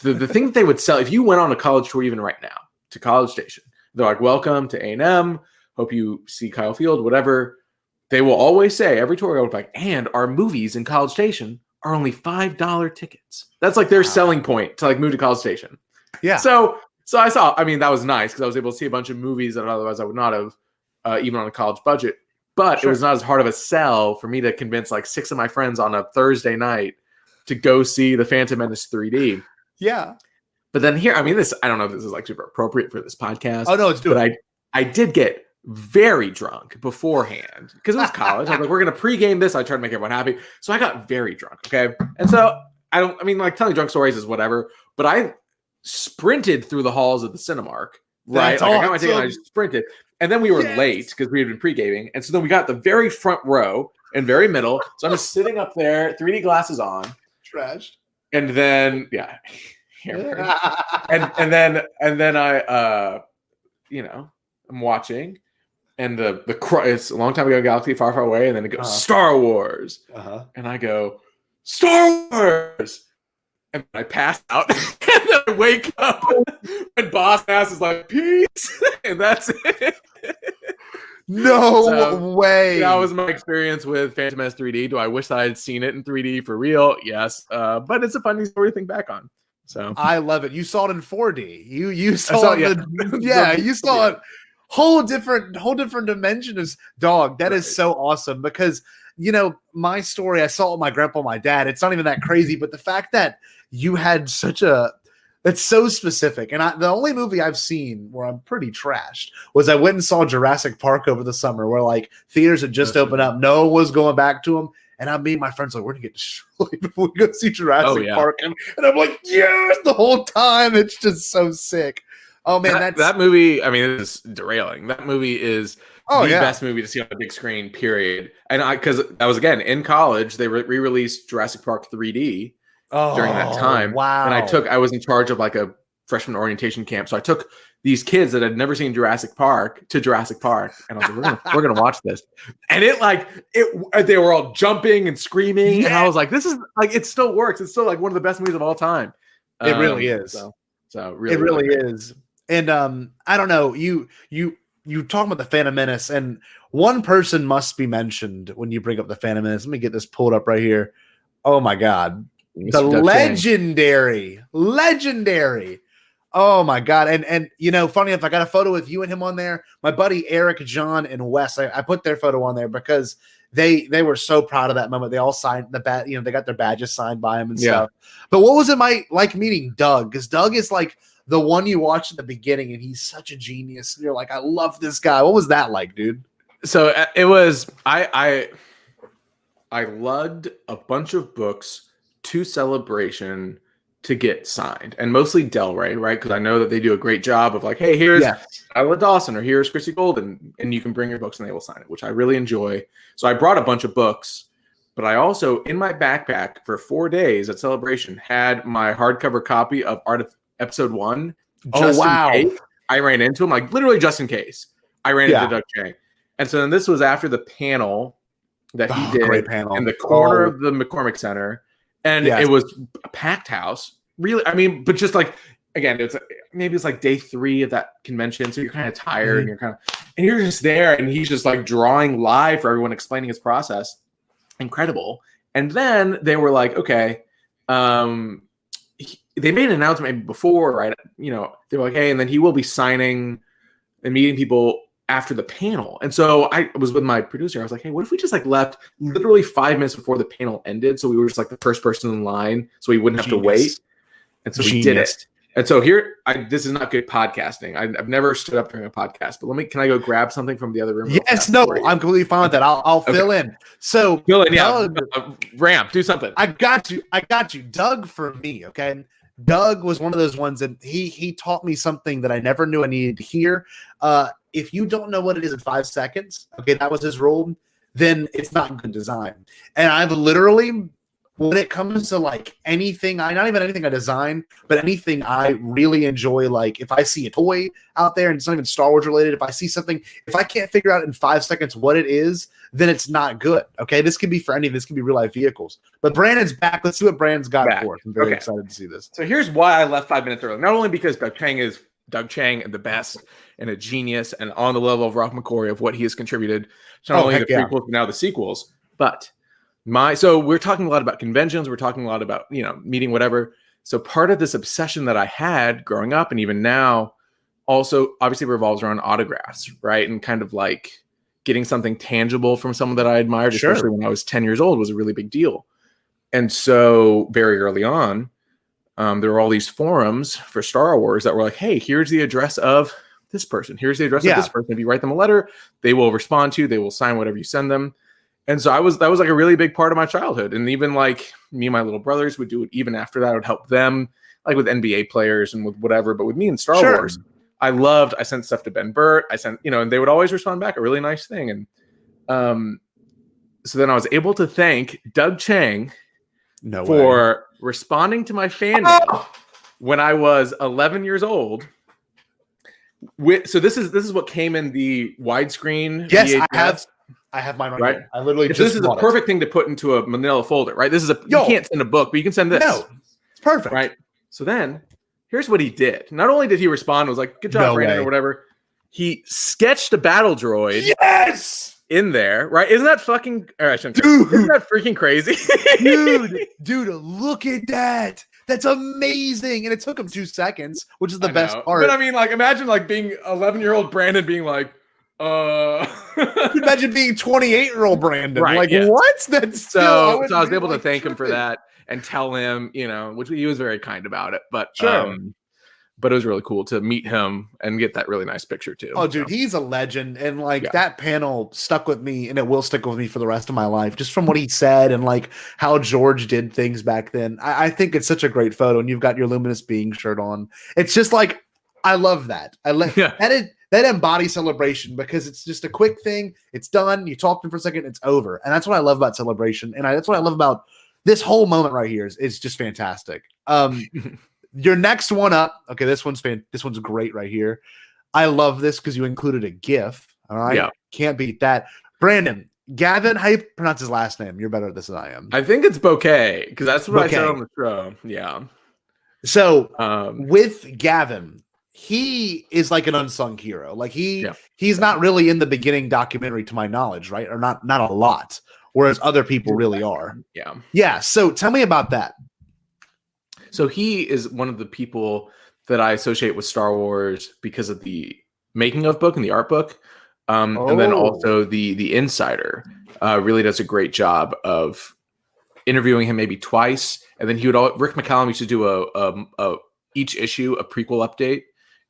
The thing that they would sell if you went on a college tour, even right now, to College Station, they're like, "Welcome to A&M. Hope you see Kyle Field, whatever." They will always say every tour goes like, "And our movies in College Station are only $5 tickets." That's like their selling point to like move to College Station. Yeah. So I saw, that was nice because I was able to see a bunch of movies that otherwise I would not have, even on a college budget. But it was not as hard of a sell for me to convince like 6 of my friends on a Thursday night to go see The Phantom Menace 3D. Yeah. But then here, this, I don't know if this is like super appropriate for this podcast. Oh, no, it's doing. But I did get very drunk beforehand because it was college. I was like, we're going to pregame this. I tried to make everyone happy. So I got very drunk. Okay. And so telling drunk stories is whatever, but I sprinted through the halls of the Cinemark, right? I got my ticket and I just sprinted. And then we were late because we had been pre-gaming. And so then we got the very front row and very middle. So I'm just sitting up there, 3D glasses on. Trashed. And then, and then I, I'm watching. And it's a long time ago, Galaxy Far, Far Away. And then it goes, Star Wars. And I go, Star Wars. And I pass out. then I wake up and boss ass is like, peace, and that's it. No way. That was my experience with Phantom Menace 3D. Do I wish I had seen it in 3D for real? Yes. But it's a funny story to think back on. So I love it. You saw it in 4D. You saw it. You saw it. Whole different dimension of dog. That is so awesome because my story, I saw it with my grandpa and my dad. It's not even that crazy, but the fact that you had that's so specific. And the only movie I've seen where I'm pretty trashed was I went and saw Jurassic Park over the summer where like theaters had just opened up. No one was going back to them. And me and my friends like, we're going to get destroyed before we go see Jurassic Park. And I'm like, yes, the whole time. It's just so sick. Oh, man. That movie, I mean, it's derailing. That movie is the best movie to see on the big screen, period. And because I was, again, in college, they re-released Jurassic Park 3D during that time. Wow. And I was in charge of like a freshman orientation camp. So I took these kids that had never seen Jurassic Park to Jurassic Park. And I was like, we're gonna watch this. And they were all jumping and screaming. Yeah. And I was like, this is like, it still works. It's still like one of the best movies of all time. It really is. So really, it really is. And I don't know, you talk about the Phantom Menace, and one person must be mentioned when you bring up the Phantom Menace. Let me get this pulled up right here. Oh my God. The legendary. Oh my God. And funny enough, I got a photo with you and him on there. My buddy Eric, John, and Wes, I put their photo on there because they were so proud of that moment. They all signed the badge, they got their badges signed by him and stuff. But what was it like meeting Doug? Because Doug is like the one you watch at the beginning, and he's such a genius. You're like, I love this guy. What was that like, dude? So it was, I lugged a bunch of books to Celebration to get signed, and mostly Delray, right? Because I know that they do a great job of like, hey, here's Isla Dawson, or here's Chrissy Golden, and you can bring your books and they will sign it, which I really enjoy. So I brought a bunch of books, but I also, in my backpack for 4 days at Celebration, had my hardcover copy of Art of Episode 1. In case I ran into him, like literally just in case I ran into Doug Chang. And so then this was after the panel that he did in the corner of the McCormick Center. And it was a packed house, really. I mean, but just like, again, maybe it's like day 3 of that convention, so you're kind of tired, and you're just there, and he's just like drawing live for everyone, explaining his process. Incredible. And then they were like, okay, they made an announcement maybe before, right? They were like, hey, and then he will be signing and meeting people after the panel. And so I was with my producer. I was like, hey, what if we just like left literally 5 minutes before the panel ended? So we were just like the first person in line, so we wouldn't have to wait. And so we did it. And so here, this is not good podcasting. I've never stood up during a podcast, but can I go grab something from the other room? Yes, no, I'm completely fine with that. I'll fill in. So Doug, Ramp, do something. I got you. Doug for me, okay? Doug was one of those ones, and he taught me something that I never knew I needed to hear. If you don't know what it is in 5 seconds, okay, that was his rule, then it's not good design. And I've literally, when it comes to like anything, not even anything I design, but anything I really enjoy, like if I see a toy out there and it's not even Star Wars related, if I see something, if I can't figure out in 5 seconds what it is, then it's not good. Okay, this could be for anything. This could be real life vehicles. But Brandon's back. Let's see what Brandon's got for us. I'm very excited to see this. So here's why I left 5 minutes early. Not only because Doug Chang is Doug Chang and the best and a genius and on the level of Ralph McQuarrie of what he has contributed to not only the prequels but now the sequels. But so we're talking a lot about conventions. We're talking a lot about meeting whatever. So part of this obsession that I had growing up and even now also obviously revolves around autographs, right? And kind of like getting something tangible from someone that I admired, especially when I was 10 years old, was a really big deal. And so very early on, there were all these forums for Star Wars that were like, hey, here's the address of this person. Here's the address of this person. If you write them a letter, they will respond to you. They will sign whatever you send them. And so that was like a really big part of my childhood. And even like me and my little brothers would do it even after that. I would help them like with NBA players and with whatever. But with me and Star Wars, I sent stuff to Ben Burt. I sent, and they would always respond back a really nice thing. And so then I was able to thank Doug Chang for responding to my fan mail when I was 11 years old. So this is what came in the widescreen. Yes, VHS. I have mine right here. I literally this is a perfect thing to put into a manila folder, right? You can't send a book, but you can send this. No, it's perfect. Right. So then here's what he did. Not only did he respond, was like, good job, No Brandon, way. or whatever. He sketched a battle droid Yes, in there, right? Isn't that fucking, or I shouldn't say, Dude. isn't that freaking crazy? dude, look at that. That's amazing. And it took him 2 seconds, which is the best part. But I mean, like, imagine like being 11-year-old Brandon being like, Imagine being 28-year-old Brandon. Right, Like, yeah. what? That's so still, I was able to thank him for that and tell him, which he was very kind about it. But Sure. But it was really cool to meet him and get that really nice picture too. Oh, dude, he's a legend. And like Yeah. that panel stuck with me, and it will stick with me for the rest of my life, just from what he said and like how George did things back then. I think it's such a great photo, and you've got your Luminous Being shirt on. It's just like, I love that. That embodies Celebration, because it's just a quick thing. It's done. You talk to him for a second, it's over. And that's what I love about Celebration. And that's what I love about this whole moment right here is just fantastic. Your next one up. Okay, this one's great right here. I love this because you included a GIF. All right. Yeah. Can't beat that. Brandon, Gavin, how you pronounce his last name? You're better at this than I am. I think it's Bouquet, because that's what Bouquet. I said on the show. Yeah. So with Gavin, he is like an unsung hero. Like he's not really in the beginning documentary, to my knowledge, right? Or not a lot. Whereas other people really are. Yeah. Yeah. So tell me about that. So he is one of the people that I associate with Star Wars because of the making of book and the art book. And then also the Insider really does a great job of interviewing him maybe twice. And then Rick McCallum used to do a each issue, a prequel update.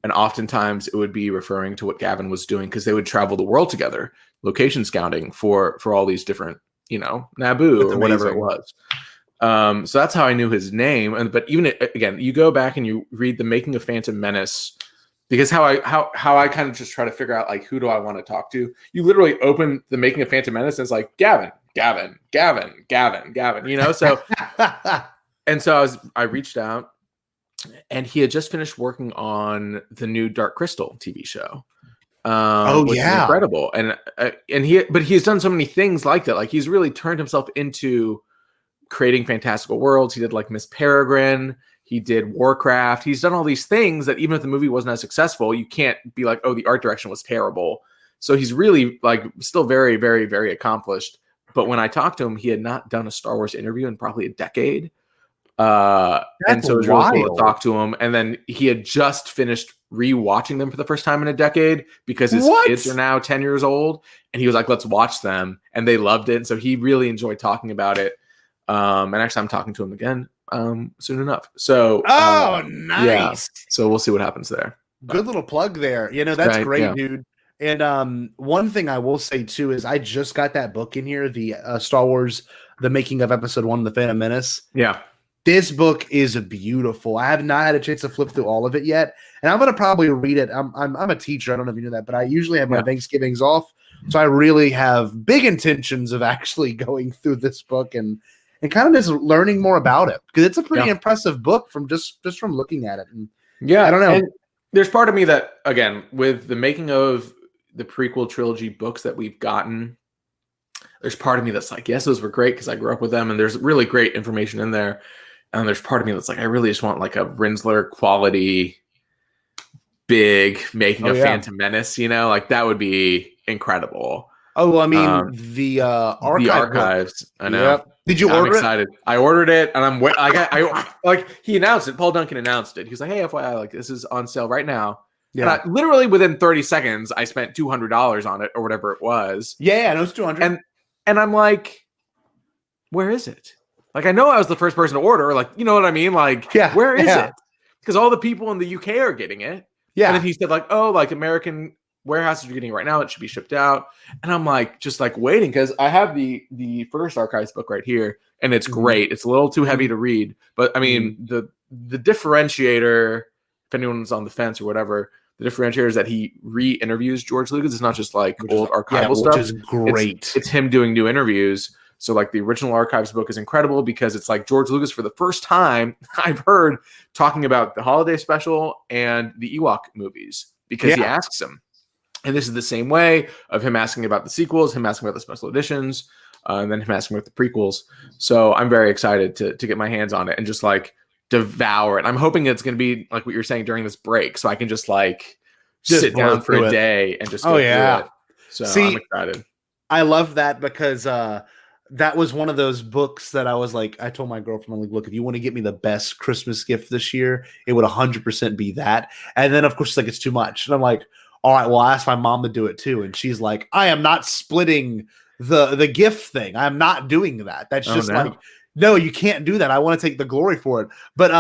And oftentimes it would be referring to what Gavin was doing, because they would travel the world together, location scouting for all these different, Naboo or whatever it was. So that's how I knew his name. But even again, you go back and you read the Making of Phantom Menace, because how I kind of just try to figure out like, who do I want to talk to? You literally open the Making of Phantom Menace and it's like Gavin. So and so I reached out, and he had just finished working on the new Dark Crystal TV show. Which is incredible. And he's done so many things like that. Like he's really turned himself into creating fantastical worlds. He did like Miss Peregrine. He did Warcraft. He's done all these things that even if the movie wasn't as successful, you can't be like, oh, the art direction was terrible. So he's really like still very, very, very accomplished. But when I talked to him, he had not done a Star Wars interview in probably a decade. And so it was really cool to talk to him. And then he had just finished rewatching them for the first time in a decade, because his kids are now 10 years old. And he was like, let's watch them. And they loved it. And so he really enjoyed talking about it. And actually I'm talking to him again soon enough. So nice. Yeah. So we'll see what happens there. Good little plug there. That's right, great, yeah. dude. And one thing I will say too is I just got that book in here, the Star Wars, the Making of Episode 1, The Phantom Menace. Yeah. This book is beautiful. I have not had a chance to flip through all of it yet, and I'm gonna probably read it. I'm a teacher. I don't know if you know that, but I usually have my Thanksgivings off, so I really have big intentions of actually going through this book and kind of just learning more about it, because it's a pretty impressive book from just from looking at it. And I don't know. And there's part of me that, again, with the making of the prequel trilogy books that we've gotten, there's part of me that's like, yes, those were great because I grew up with them, and there's really great information in there. And there's part of me that's like, I really just want like a Rinsler quality, big making of Phantom Menace, like that would be incredible. Oh, well, I mean, the archives. I know. Yep. Did you order it? I'm excited. I ordered it, and I like he announced it. Paul Duncan announced it. He was like, "Hey, FYI, like this is on sale right now." Yeah. And literally within 30 seconds, I spent $200 on it or whatever it was. Yeah, I know it's 200. And I'm like, where is it? Like, I know I was the first person to order. Like, you know what I mean? Like, where is it? Because all the people in the UK are getting it. Yeah. And then he said, like, oh, like American warehouses are getting it right now. It should be shipped out. And I'm like, just like waiting, because I have the first archives book right here, and it's great. It's a little too heavy to read, but I mean, the differentiator, if anyone's on the fence or whatever, the differentiator is that he re-interviews George Lucas. It's not just like old archival stuff. Which is great. It's him doing new interviews. So like the original archives book is incredible because it's like George Lucas for the first time I've heard talking about the holiday special and the Ewok movies, because he asks him. And this is the same way of him asking about the sequels, him asking about the special editions, and then him asking about the prequels. So I'm very excited to get my hands on it and just like devour it. I'm hoping it's going to be like what you're saying during this break, so I can just like sit down for a day and just go through it. So I'm excited. I love that because that was one of those books that I was like, I told my girlfriend, like, look, if you want to get me the best Christmas gift this year, it would 100% be that. And then of course she's like, it's too much. And I'm like, all right, well, I asked my mom to do it too. And she's like, I am not splitting the gift thing. I'm not doing that. That's just like, no, you can't do that. I want to take the glory for it. But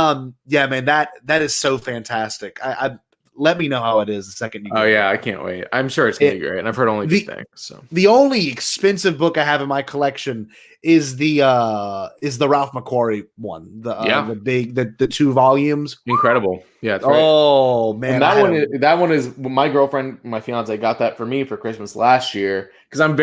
yeah, man, that is so fantastic. I let me know how it is the second you go. Oh yeah, I can't wait. I'm sure it's gonna be great. And I've heard only good things. So the only expensive book I have in my collection is the Ralph McQuarrie one. The big the 2 volumes. Incredible. Yeah. It's oh man. And that one is my girlfriend, my fiance got that for me for Christmas last year. Because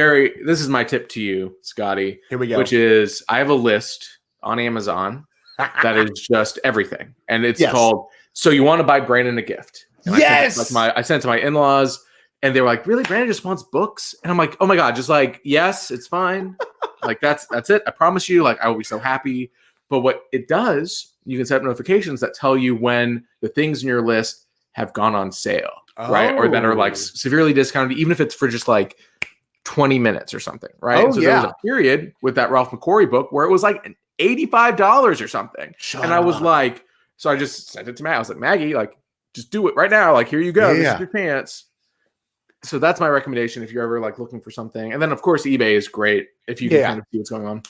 this is my tip to you, Scotty. Here we go. Which is I have a list on Amazon that is just everything. And it's called So You Want to Buy Brandon a Gift. And yes. I sent it to my in-laws and they were like, really? Brandon just wants books? And I'm like, oh my God, just like, yes, it's fine. Like that's it. I promise you, like I will be so happy. But what it does, you can set up notifications that tell you when the things in your list have gone on sale, right? Or that are like severely discounted, even if it's for just like 20 minutes or something, right? Oh, so there was a period with that Ralph McQuarrie book where it was like $85 or something. And I was like, so I just sent it to Maggie. I was like, Maggie, like, just do it right now. Like, here you go. This is your chance. So that's my recommendation if you're ever like looking for something. And then of course eBay is great if you can kind of see what's going on.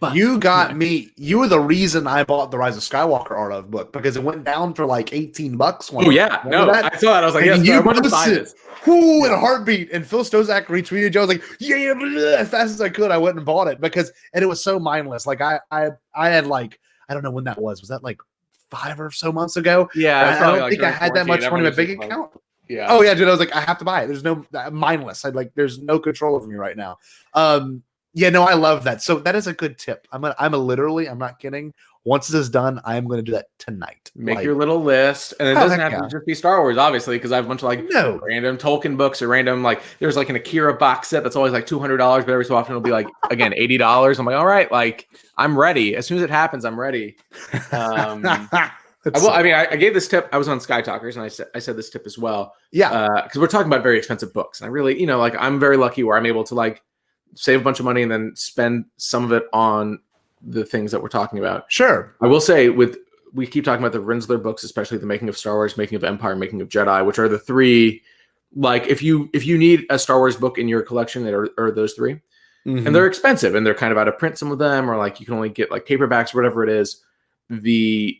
But you got me. You were the reason I bought the Rise of Skywalker Art of book because it went down for like $18. Oh yeah, no, I saw that. I was like, yes, you I want to buy this. Whoo, in a heartbeat. And Phil Stozak retweeted you. I was like, yeah, as fast as I could. I went and bought it and it was so mindless. Like I had like, I don't know when that was. Was that like 5 or so months ago? Yeah, I don't think I had that much money in my bank account. Yeah. Oh yeah, dude. I was like, I have to buy it. There's no mindless. There's no control over me right now. Yeah, no, I love that. So that is a good tip. I'm not kidding. Once this is done, I am going to do that tonight. Make your little list, and it doesn't have to just be Star Wars, obviously, because I have a bunch of random Tolkien books or random there's like an Akira box set that's always like $200, but every so often it'll be like again $80. I'm like, all right, like I'm ready. As soon as it happens, I'm ready. I gave this tip. I was on Sky Talkers, and I said this tip as well. Yeah, because we're talking about very expensive books, and I really, like I'm very lucky where I'm able to like save a bunch of money and then spend some of it on the things that we're talking about. Sure. I will say we keep talking about the Rinsler books, especially the Making of Star Wars, Making of Empire, Making of Jedi, which are the 3. Like if you need a Star Wars book in your collection, that are those 3, and they're expensive and they're kind of out of print. Some of them, or like you can only get like paperbacks or whatever it is. The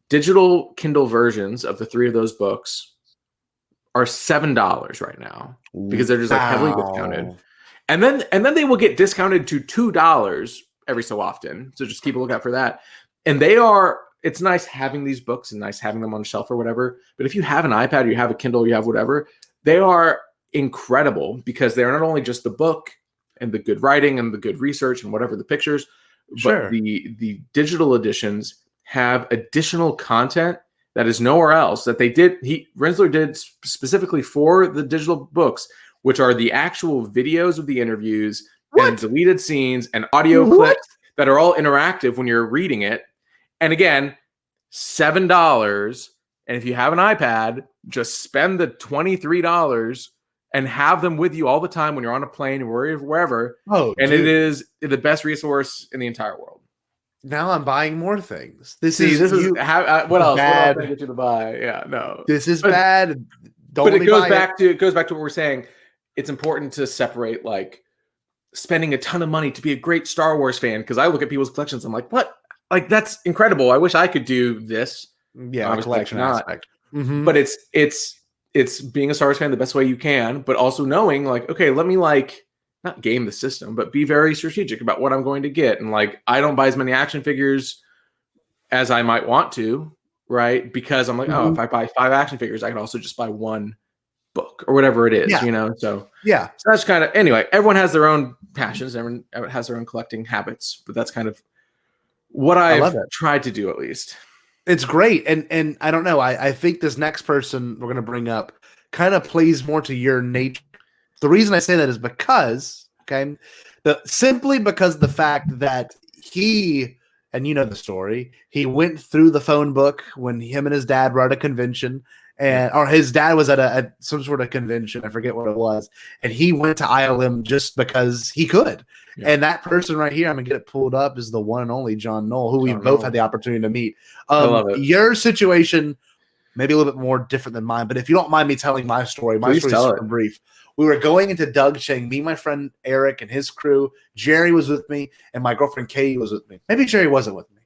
digital Kindle versions of the 3 of those books are $7 right now because they're just like heavily discounted. And then they will get discounted to $2 every so often. So just keep a lookout for that. And it's nice having these books and nice having them on the shelf or whatever. But if you have an iPad or you have a Kindle, you have whatever, they are incredible because they're not only just the book and the good writing and the good research and whatever the pictures, but the digital editions have additional content that is nowhere else that Rinsler did specifically for the digital books, which are the actual videos of the interviews and deleted scenes and audio clips that are all interactive when you're reading it. And again, $7. And if you have an iPad, just spend the $23 and have them with you all the time when you're on a plane or wherever. It is the best resource in the entire world. Now I'm buying more things. What else? What else can I get you to buy? Yeah, no. This is bad. But it goes back to what we're saying. It's important to separate like spending a ton of money to be a great Star Wars fan. Because I look at people's collections, I'm like, what? Like that's incredible. I wish I could do this. Yeah, collection aspect. But it's being a Star Wars fan the best way you can, but also knowing like, okay, let me like not game the system, but be very strategic about what I'm going to get. And like, I don't buy as many action figures as I might want to, right? Because I'm like, if I buy 5 action figures, I can also just buy 1 book or whatever it is, So that's kind of, anyway, everyone has their own passions. Everyone has their own collecting habits, but that's kind of what I've tried to do at least. It's great. And I don't know. I think this next person we're going to bring up kind of plays more to your nature. The reason I say that is because, simply because the fact that he and you know the story. He went through the phone book when him and his dad were at a convention, or his dad was at some sort of convention. I forget what it was, and he went to ILM just because he could. Yeah. And that person right here, I'm gonna get it pulled up, is the one and only John Knoll, who we both had the opportunity to meet. I love it. Your situation maybe a little bit more different than mine, but if you don't mind me telling my story, my story is super brief. We were going into Doug Chang, me, my friend Eric and his crew. Jerry was with me, and my girlfriend Katie was with me. Maybe Jerry wasn't with me.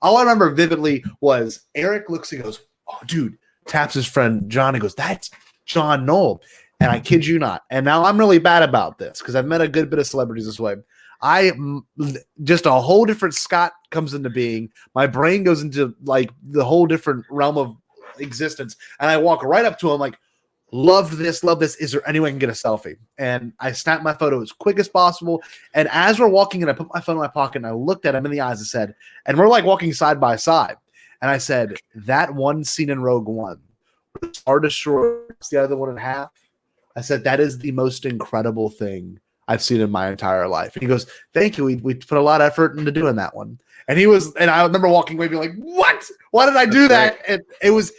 All I remember vividly was Eric looks and goes, "Oh, dude," taps his friend John and goes, "That's John Knoll." And I kid you not. And now I'm really bad about this because I've met a good bit of celebrities this way. Just a whole different Scott comes into being. My brain goes into like the whole different realm of existence. And I walk right up to him like, "Loved this, love this. Is there any way I can get a selfie?" And I snapped my photo as quick as possible. And as we're walking in, I put my phone in my pocket and I looked at him in the eyes and said, and we're like walking side by side. And I said, "That one scene in Rogue One, Star Destroyer, the other one in half." I said, "That is the most incredible thing I've seen in my entire life." And he goes, "Thank you. We put a lot of effort into doing that one." And I remember walking away being like, "What? Why did I do that?" And it was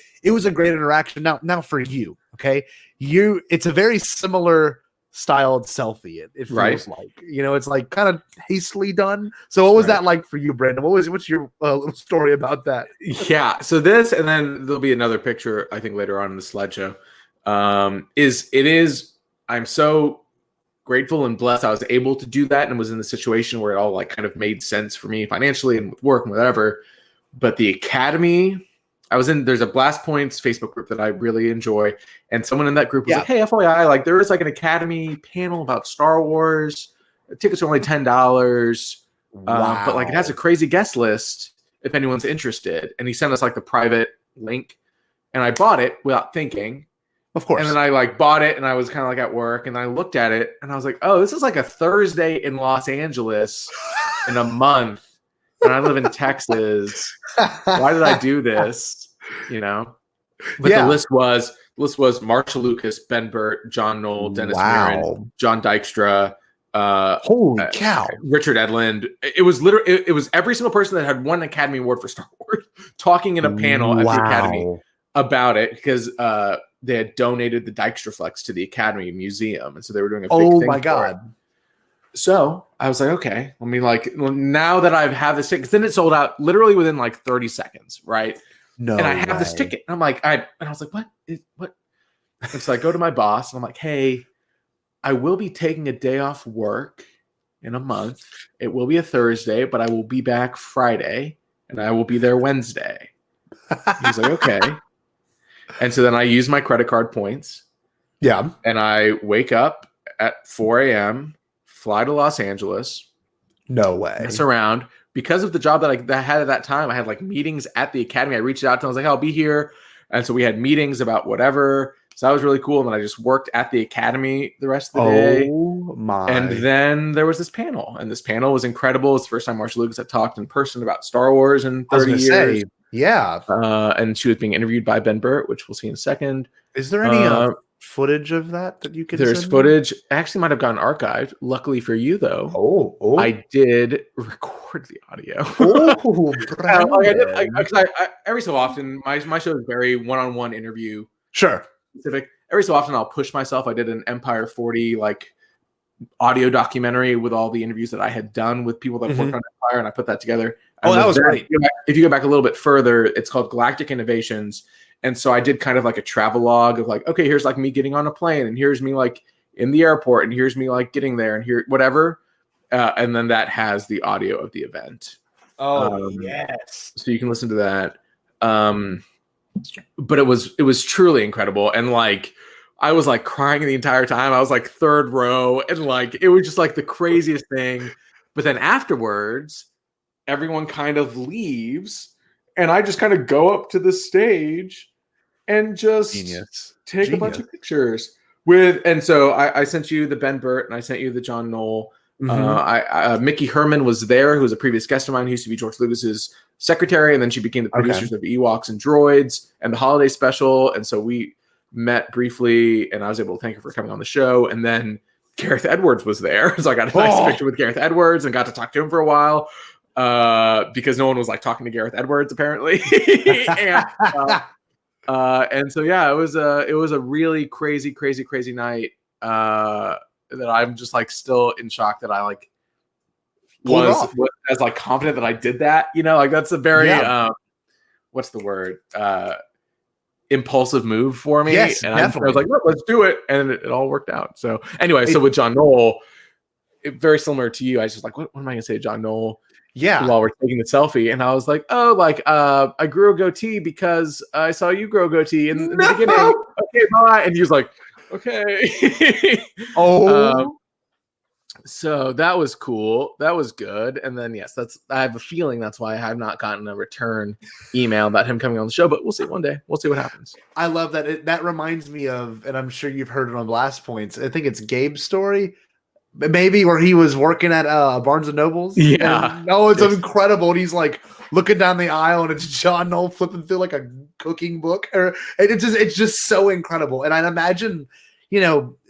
a great interaction. Now for you, okay? It's a very similar styled selfie. It feels like, it's like kind of hastily done. So what was that like for you, Brandon? What's your little story about that? Yeah. So this, and then there'll be another picture, I think, later on in the slideshow. I'm so grateful and blessed I was able to do that and was in the situation where it all like kind of made sense for me financially and with work and whatever. But the Academy, there's a Blast Points Facebook group that I really enjoy. And someone in that group was like, "Hey, FYI, like there is like an Academy panel about Star Wars. Tickets are only $10. But like it has a crazy guest list if anyone's interested." And he sent us like the private link and I bought it without thinking. Of course. And then I like bought it and I was kind of like at work and I looked at it and I was like, "Oh, this is like a Thursday in Los Angeles in a month. And I live in Texas. Why did I do this?" But the list was Marshall Lucas, Ben Burt, John Knoll, Dennis Mirren, John Dykstra, holy cow, Richard Edlund. It was literally it was every single person that had won an Academy Award for Star Wars talking in a panel at the Academy about it because they had donated the Dykstraflex to the Academy Museum, and so they were doing a big thing. Oh my god! So I was like, okay, let me now that I've had this ticket, because then it sold out literally within like 30 seconds, right? No, and I have this ticket. And I'm like, I was like, what? And so I go to my boss and I'm like, "Hey, I will be taking a day off work in a month. It will be a Thursday, but I will be back Friday and I will be there Wednesday." He's like, "Okay." And so then I use my credit card points. Yeah. And I wake up at 4 a.m., fly to Los Angeles. No way. Mess around. Because of the job that I had at that time, I had like meetings at the Academy. I reached out to them. I was like, "I'll be here." And so we had meetings about whatever. So that was really cool. And then I just worked at the Academy the rest of the day. Oh my. And then there was this panel. And this panel was incredible. It's the first time Marshall Lucas had talked in person about Star Wars in 30 years. Yeah. And she was being interviewed by Ben Burt, which we'll see in a second. Is there any footage of that you can There's send footage. Actually might have gotten archived. Luckily for you, though. Oh. I did record the audio. Oh, I every so often, my show is very one-on-one interview. Sure. Specific. Every so often, I'll push myself. I did an Empire 40 audio documentary with all the interviews that I had done with people that worked on Empire, and I put that together. Oh, that was great. If you go back a little bit further, it's called Galactic Innovations. And so I did kind of like a travel log of like, okay, here's like me getting on a plane, and here's me like in the airport, and here's me like getting there, and here, whatever. And then that has the audio of the event. Oh, yes. So you can listen to that. But it was truly incredible. And like, I was like crying the entire time. I was like third row, and like, it was just like the craziest thing. But then afterwards, everyone kind of leaves, and I just kind of go up to the stage and just take a bunch of pictures with. And so I sent you the Ben Burt, and I sent you the John Knoll. Mickey Herman was there, who was a previous guest of mine, who used to be George Lucas's secretary, and then she became the producers of Ewoks and Droids and the holiday special. And so we met briefly, and I was able to thank her for coming on the show. And then Gareth Edwards was there, so I got a nice picture with Gareth Edwards and got to talk to him for a while. because no one was like talking to Gareth Edwards apparently. And so yeah, it was a really crazy night that I'm just like still in shock that I like was as like confident that I did that, like that's a very what's the word, impulsive move for me. Yes, and I was like, look, let's do it, and it all worked out. So anyway, so with John Knoll, very similar to you, I was just like, what am I gonna say to John Knoll? Yeah. While we're taking the selfie, and I was like, oh, like I grew a goatee because I saw you grow a goatee in the beginning. Okay, bye. And he was like, okay. So that was cool. That was good. And then yes, I have a feeling that's why I have not gotten a return email about him coming on the show. But we'll see one day. We'll see what happens. I love that. That reminds me of, and I'm sure you've heard it on Blast Points. I think it's Gabe's story. Maybe where he was working at Barnes and Nobles. Yeah. It's incredible. And he's like looking down the aisle, and it's John Knoll flipping through like a cooking book. It's just so incredible. And I imagine,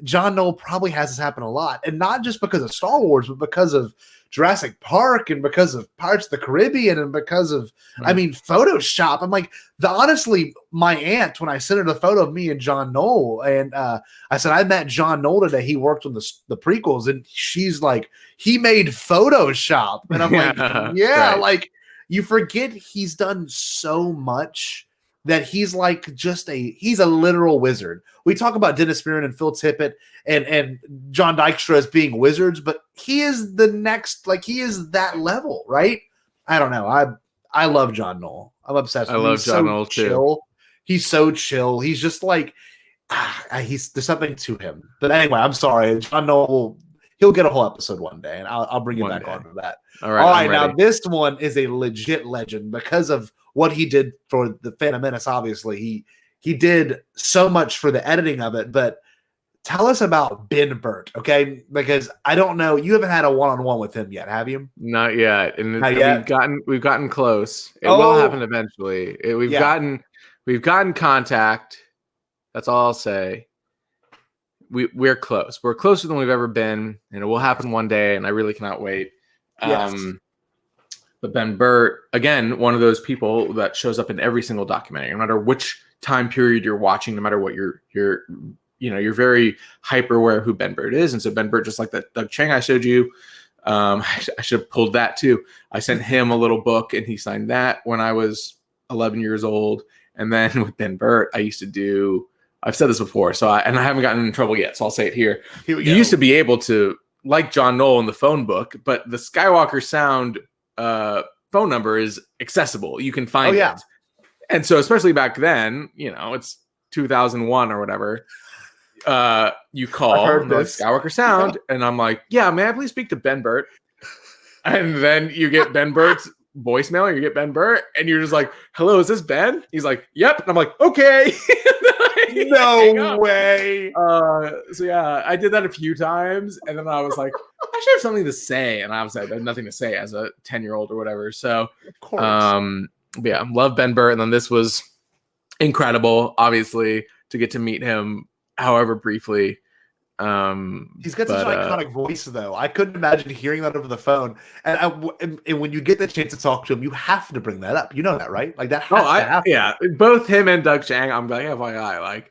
John Knoll probably has this happen a lot, and not just because of Star Wars, but because of Jurassic Park and because of Pirates of the Caribbean and because of, Photoshop. I'm like, honestly, my aunt, when I sent her the photo of me and John Knoll, and I said, I met John Knoll today. He worked on the prequels, and she's like, he made Photoshop. And I'm like, yeah, right. Like you forget he's done so much that he's like he's a literal wizard. We talk about Dennis Muren and Phil Tippett and John Dykstra as being wizards, but he is the next, like he is that level, right? I don't know. I love John Knoll. I'm obsessed with him. I love John Knoll too. He's so chill. He's just like, there's something to him. But anyway, I'm sorry. John Knoll he'll get a whole episode one day, and I'll bring you back on to that. All right. Now this one is a legit legend because of what he did for the Phantom Menace. Obviously, he did so much for the editing of it. But tell us about Ben Burtt, okay? Because I don't know, you haven't had a one-on-one with him yet, have you? Not yet, and we've gotten close. It will happen eventually. We've gotten contact. That's all I'll say. We're close. We're closer than we've ever been, and it will happen one day. And I really cannot wait. Yes. But Ben Burtt, again, one of those people that shows up in every single documentary, no matter which time period you're watching, no matter what you're very hyper aware who Ben Burtt is. And so Ben Burtt, just like that Doug Chang I showed you, I should have pulled that too. I sent him a little book, and he signed that when I was 11 years old. And then with Ben Burtt, I used to do. I've said this before, I haven't gotten in trouble yet, so I'll say it here. You used to be able to, like John Knoll in the phone book, but the Skywalker Sound phone number is accessible. You can find it. And so especially back then, it's 2001 or whatever, you call the Skywalker Sound, and I'm like, yeah, may I please speak to Ben Burtt? And then you get Ben Burtt's voicemail, or you get Ben Burtt, and you're just like, hello, is this Ben? He's like, yep. And I'm like, okay. No way. So yeah, I did that a few times, and then I was like, I should have something to say, and I was like, I had nothing to say as a 10-year-old or whatever. So, of course. Yeah, love Ben Burtt, and then this was incredible, obviously, to get to meet him, however briefly. He's got such an iconic voice, though. I couldn't imagine hearing that over the phone. And when you get the chance to talk to him, you have to bring that up. You know that, right? Like that has to happen. Yeah, both him and Doug Chang, I'm like, FYI, like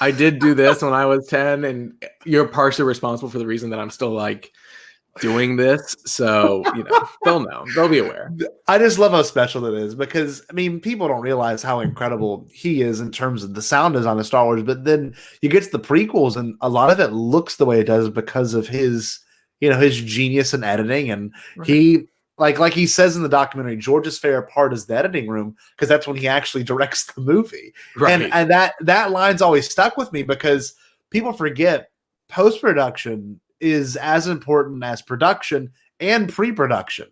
I did do this when I was 10, and you're partially responsible for the reason that I'm still like doing this. So, they'll know. They'll be aware. I just love how special it is because, people don't realize how incredible he is in terms of the sound design of Star Wars, but then you get to the prequels and a lot of it looks the way it does because of his, his genius in editing. And he, like he says in the documentary, George's favorite part is the editing room because that's when he actually directs the movie. Right. And that line's always stuck with me because people forget post-production is as important as production and pre-production.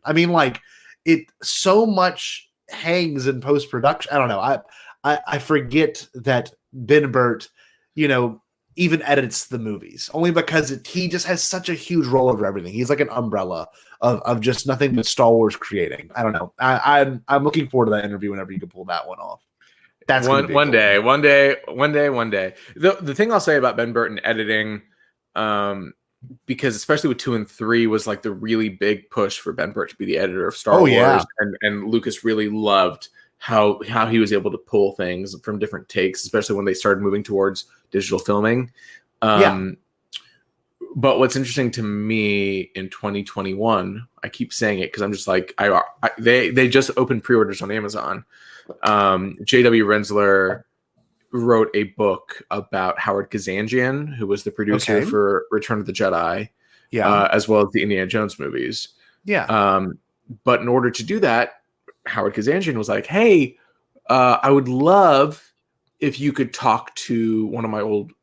It so much hangs in post-production. I don't know. I forget that Ben Burtt, even edits the movies only because he just has such a huge role over everything. He's like an umbrella of just nothing but Star Wars creating. I don't know. I'm looking forward to that interview whenever you can pull that one off. That's one day. The thing I'll say about Ben Burtt and editing, because especially with 2 and 3 was like the really big push for Ben Burtt to be the editor of Star Oh, Wars, yeah. and Lucas really loved how he was able to pull things from different takes, especially when they started moving towards digital filming. But what's interesting to me in 2021, I keep saying it because I'm just like, they just opened pre-orders on Amazon. J.W. Rensler wrote a book about Howard Kazanjian, who was the producer for Return of the Jedi, as well as the Indiana Jones movies. But in order to do that, Howard Kazanjian was like, hey, I would love if you could talk to one of my old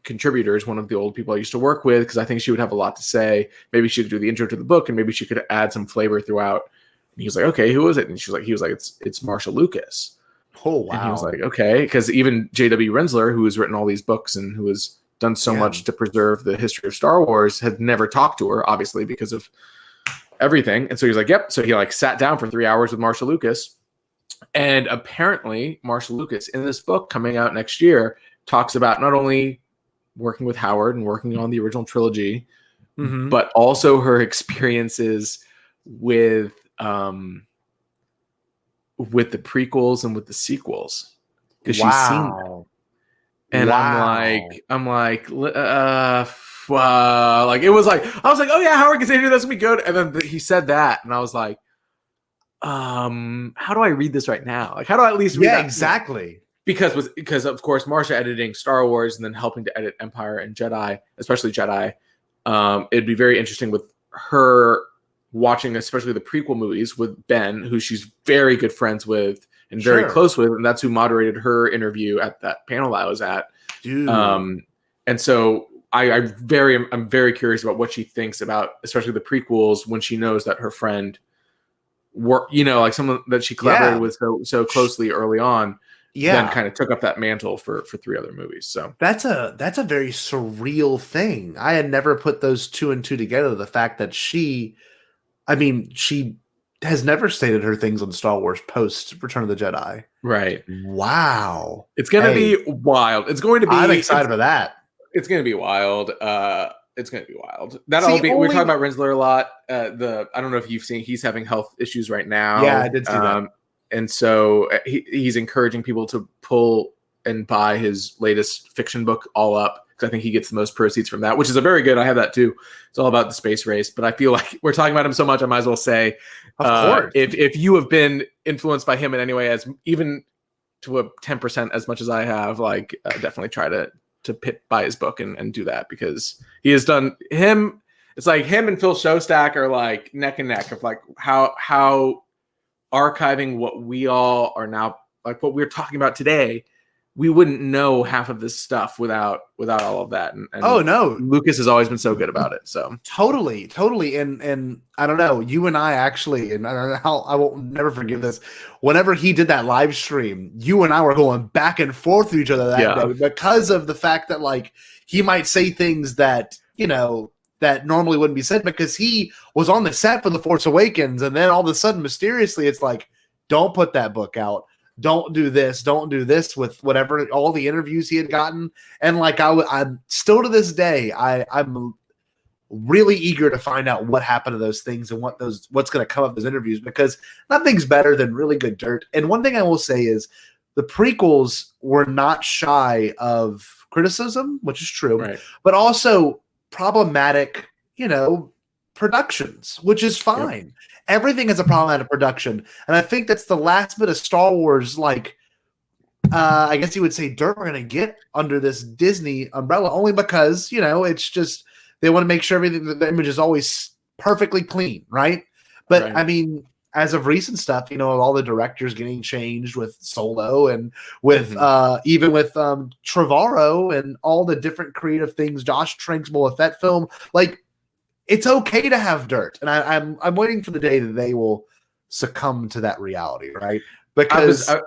contributors, one of the old people I used to work with, because I think she would have a lot to say. Maybe she could do the intro to the book, and maybe she could add some flavor throughout. And he was like, okay, who is it? And he was like, it's Marshall Lucas. Oh, wow. And he was like, okay, because even J.W. Rensler, who has written all these books and who has done so much to preserve the history of Star Wars, had never talked to her, obviously, because of everything. And so he was like, yep. So he like sat down for 3 hours with Marshall Lucas. And apparently Marshall Lucas in this book coming out next year talks about not only working with Howard and working on the original trilogy, but also her experiences with the prequels and with the sequels, because she's seen them. And I'm like, like it was like I was like, oh yeah, Howard Kazanjian, that's gonna be good. And then he said that, and I was like, how do I read this right now? Like, how do I at least read that? Exactly. Because of course Marsha editing Star Wars and then helping to edit Empire and Jedi, especially Jedi. It'd be very interesting with her watching, especially the prequel movies with Ben, who she's very good friends with and very close with, and that's who moderated her interview at that panel I was at. Dude. And so I'm very curious about what she thinks about, especially the prequels, when she knows that her friend like someone that she collaborated with so closely early on, then kind of took up that mantle for 3 other movies. So that's a very surreal thing. I had never put those 2 and 2 together. The fact that she has never stated her things on Star Wars post Return of the Jedi. Right. Wow. It's going to be wild. It's going to be. I'm excited for that. It's going to be wild. It's going to be wild. We're talking about Rensler a lot. I don't know if you've seen, he's having health issues right now. Yeah, I did see that. And so he's encouraging people to pull and buy his latest fiction book, All Up, because I think he gets the most proceeds from that, which is a very good. I have that too. It's all about the space race, but I feel like we're talking about him so much, I might as well say, of course, if you have been influenced by him in any way, as even to a 10% as much as I have, like definitely try to buy his book and do that, because he has done him. It's like him and Phil Shostak are like neck and neck of like how archiving what we all are now, like what we're talking about today, we wouldn't know half of this stuff without all of that. And oh no, Lucas has always been so good about it. So totally. And I don't know, you and I actually, and I don't know how, I won't never forgive this. Whenever he did that live stream, you and I were going back and forth with each other that day because of the fact that like he might say things that, that normally wouldn't be said, because he was on the set for The Force Awakens, and then all of a sudden, mysteriously, it's like, don't put that book out. Don't do this with whatever, all the interviews he had gotten. And like, I'm still to this day, I'm really eager to find out what happened to those things and what's going to come of those interviews, because nothing's better than really good dirt. And one thing I will say is the prequels were not shy of criticism, which is true, but also problematic, productions, which is fine. Yep. Everything is a problematic production. And I think that's the last bit of Star Wars, like, I guess you would say dirt we're going to get under this Disney umbrella, only because, it's just, they want to make sure everything, the image is always perfectly clean, right? But I mean, as of recent stuff, all the directors getting changed with Solo and with even with Trevorrow and all the different creative things, Josh Trank's Boba Fett film, like, it's okay to have dirt, and I'm waiting for the day that they will succumb to that reality, right? Because I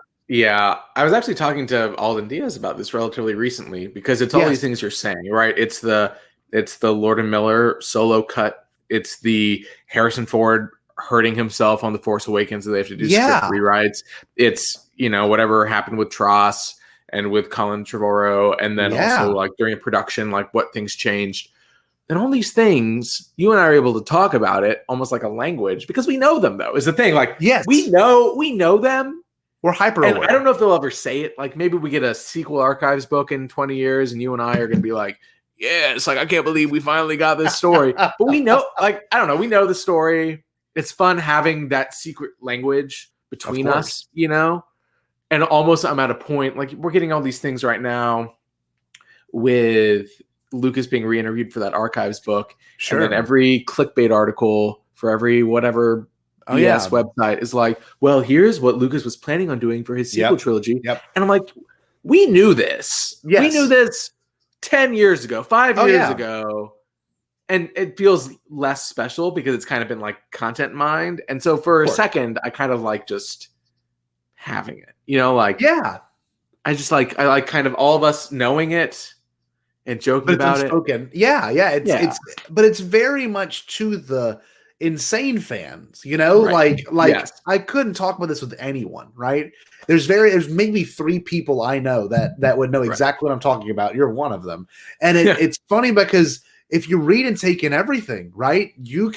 was actually talking to Alden Diaz about this relatively recently, because it's all these things you're saying, right? It's the Lord and Miller Solo cut. It's the Harrison Ford hurting himself on The Force Awakens, and they have to do script rewrites. It's whatever happened with Tross and with Colin Trevorrow, and then also like during production, like what things changed. And all these things, you and I are able to talk about it almost like a language because we know them, though, is the thing. Like, yes, we know them. We're hyper And aware. I don't know if they'll ever say it. Like, maybe we get a sequel archives book in 20 years and you and I are going to be like, yeah, it's like, I can't believe we finally got this story. But we know, like, I don't know. We know the story. It's fun having that secret language between us, you know? And almost I'm at a point, like, we're getting all these things right now with Lucas being re-interviewed for that archives book. Sure. And then every clickbait article for every whatever BS website is like, well, here's what Lucas was planning on doing for his sequel trilogy. And I'm like, we knew this. Yes. We knew this 10 years ago, 5 years ago. And it feels less special because it's kind of been like content mined. And so for a second, I kind of like just having it, you know, like, I just like, I like kind of all of us knowing it and joking about it. But it's very much to the insane fans, you know, like I couldn't talk about this with anyone, right? There's maybe 3 people I know that would know exactly what I'm talking about. You're one of them. And it's funny because if you read and take in everything, right, you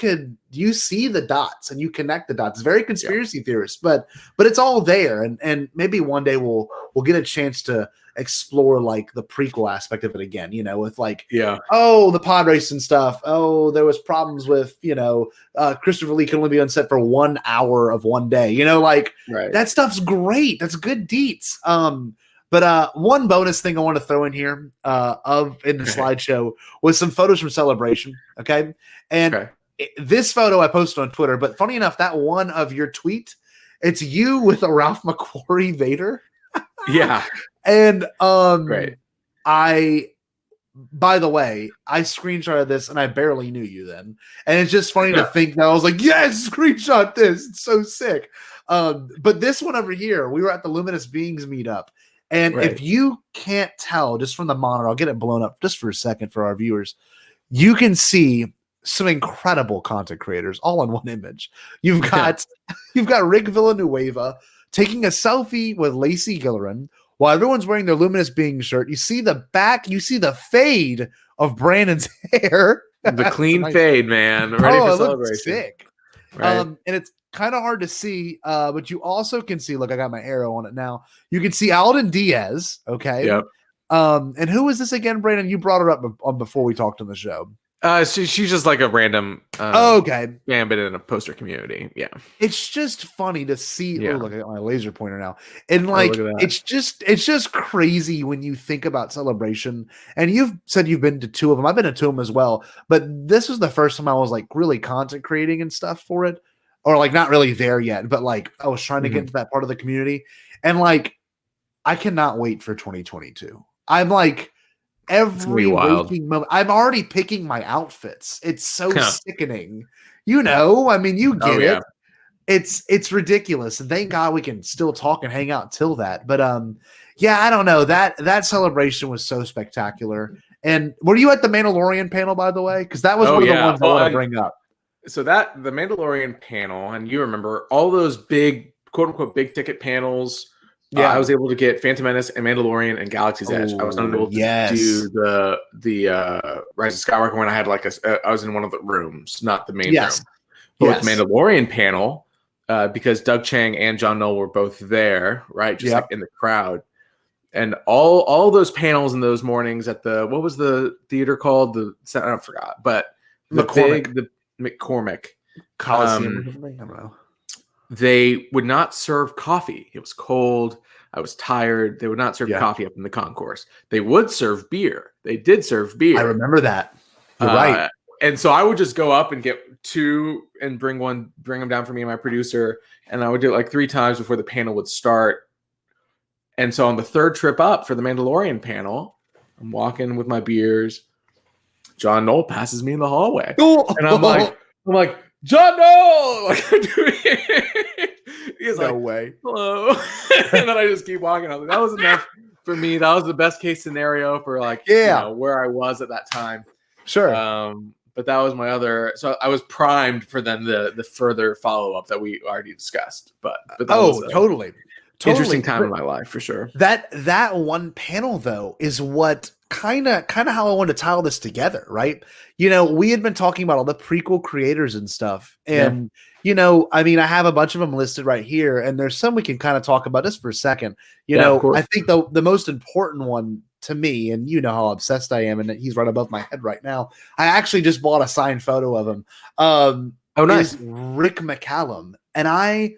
see the dots and you connect the dots. It's very conspiracy theorist, but it's all there. And maybe one day we'll get a chance to explore like the prequel aspect of it again, you know, with like, the pod race and stuff. Oh, there was problems with, you know, Christopher Lee can only be on set for 1 hour of one day, you know, like that stuff's great. That's good deets. But one bonus thing I want to throw in here in the slideshow was some photos from Celebration. Okay. And this photo I posted on Twitter, but funny enough, that one of your tweet, it's you with a Ralph McQuarrie Vader. And by the way, I screenshotted this and I barely knew you then. And it's just funny to think that I was like, yes, screenshot this. It's so sick. But this one over here, we were at the Luminous Beings meetup. And if you can't tell just from the monitor, I'll get it blown up just for a second for our viewers. You can see some incredible content creators all in one image. You've got Rick Villanueva taking a selfie with Lacey Gillerin while everyone's wearing their Luminous Being shirt. You see the back, you see the fade of Brandon's hair. The clean fade, man. Ready for celebration. Looks sick. And it's kind of hard to see, but you also can see, look, I got my arrow on it now. You can see Alden Diaz. Okay. Yep. And who is this again, Brandon? You brought her up before we talked on the show. She's just like a random Gambit in a poster community. Yeah. It's just funny to see. Oh, look, I got my laser pointer now. And like it's just crazy when you think about Celebration. And you've said you've been to 2 of them. I've been to 2 of them as well. But this was the first time I was like really content creating and stuff for it. Or like not really there yet, but like I was trying to get into that part of the community. And like I cannot wait for 2022. I'm like every waking moment. I'm already picking my outfits. It's so sickening. You know, I mean, you get it. It's ridiculous. And thank God we can still talk and hang out till that. But I don't know. That celebration was so spectacular. And were you at the Mandalorian panel, by the way? Because that was one of the ones I want to bring up. So the Mandalorian panel, and you remember all those big, quote unquote, big ticket panels. I was able to get Phantom Menace and Mandalorian and Galaxy's Edge. I was unable to do the Rise of Skywalker when I had like I was in one of the rooms, not the main room. But with Mandalorian panel, because Doug Chang and John Knoll were both there, right? Just like in the crowd. And all those panels in those mornings at what was the theater called? I forgot, but McCormick Coliseum. I don't know. They would not serve coffee. It was cold. I was tired. They would not serve coffee up in the concourse. They would serve beer. They did serve beer. I remember that. You're right. And so I would just go up and get 2 and bring them down for me and my producer. And I would do it like 3 times before the panel would start. And so on the 3rd trip up for the Mandalorian panel, I'm walking with my beers. John Knoll passes me in the hallway. And I'm like, John Knoll! Like, he's no like, way. Hello. And then I just keep walking. I was like, that was enough for me. That was the best case scenario for you know, where I was at that time. Sure. But that was my other. So I was primed for then the further follow up that we already discussed. But that was totally interesting time in my life for sure. That one panel though is what kind of how I want to tie all this together, right? You know, we had been talking about all the prequel creators and stuff, and you know, I mean, I have a bunch of them listed right here, and there's some we can kind of talk about just for a second. You know, I think the most important one to me, and you know how obsessed I am, and he's right above my head right now. I actually just bought a signed photo of him. Oh, nice, is Rick McCallum, and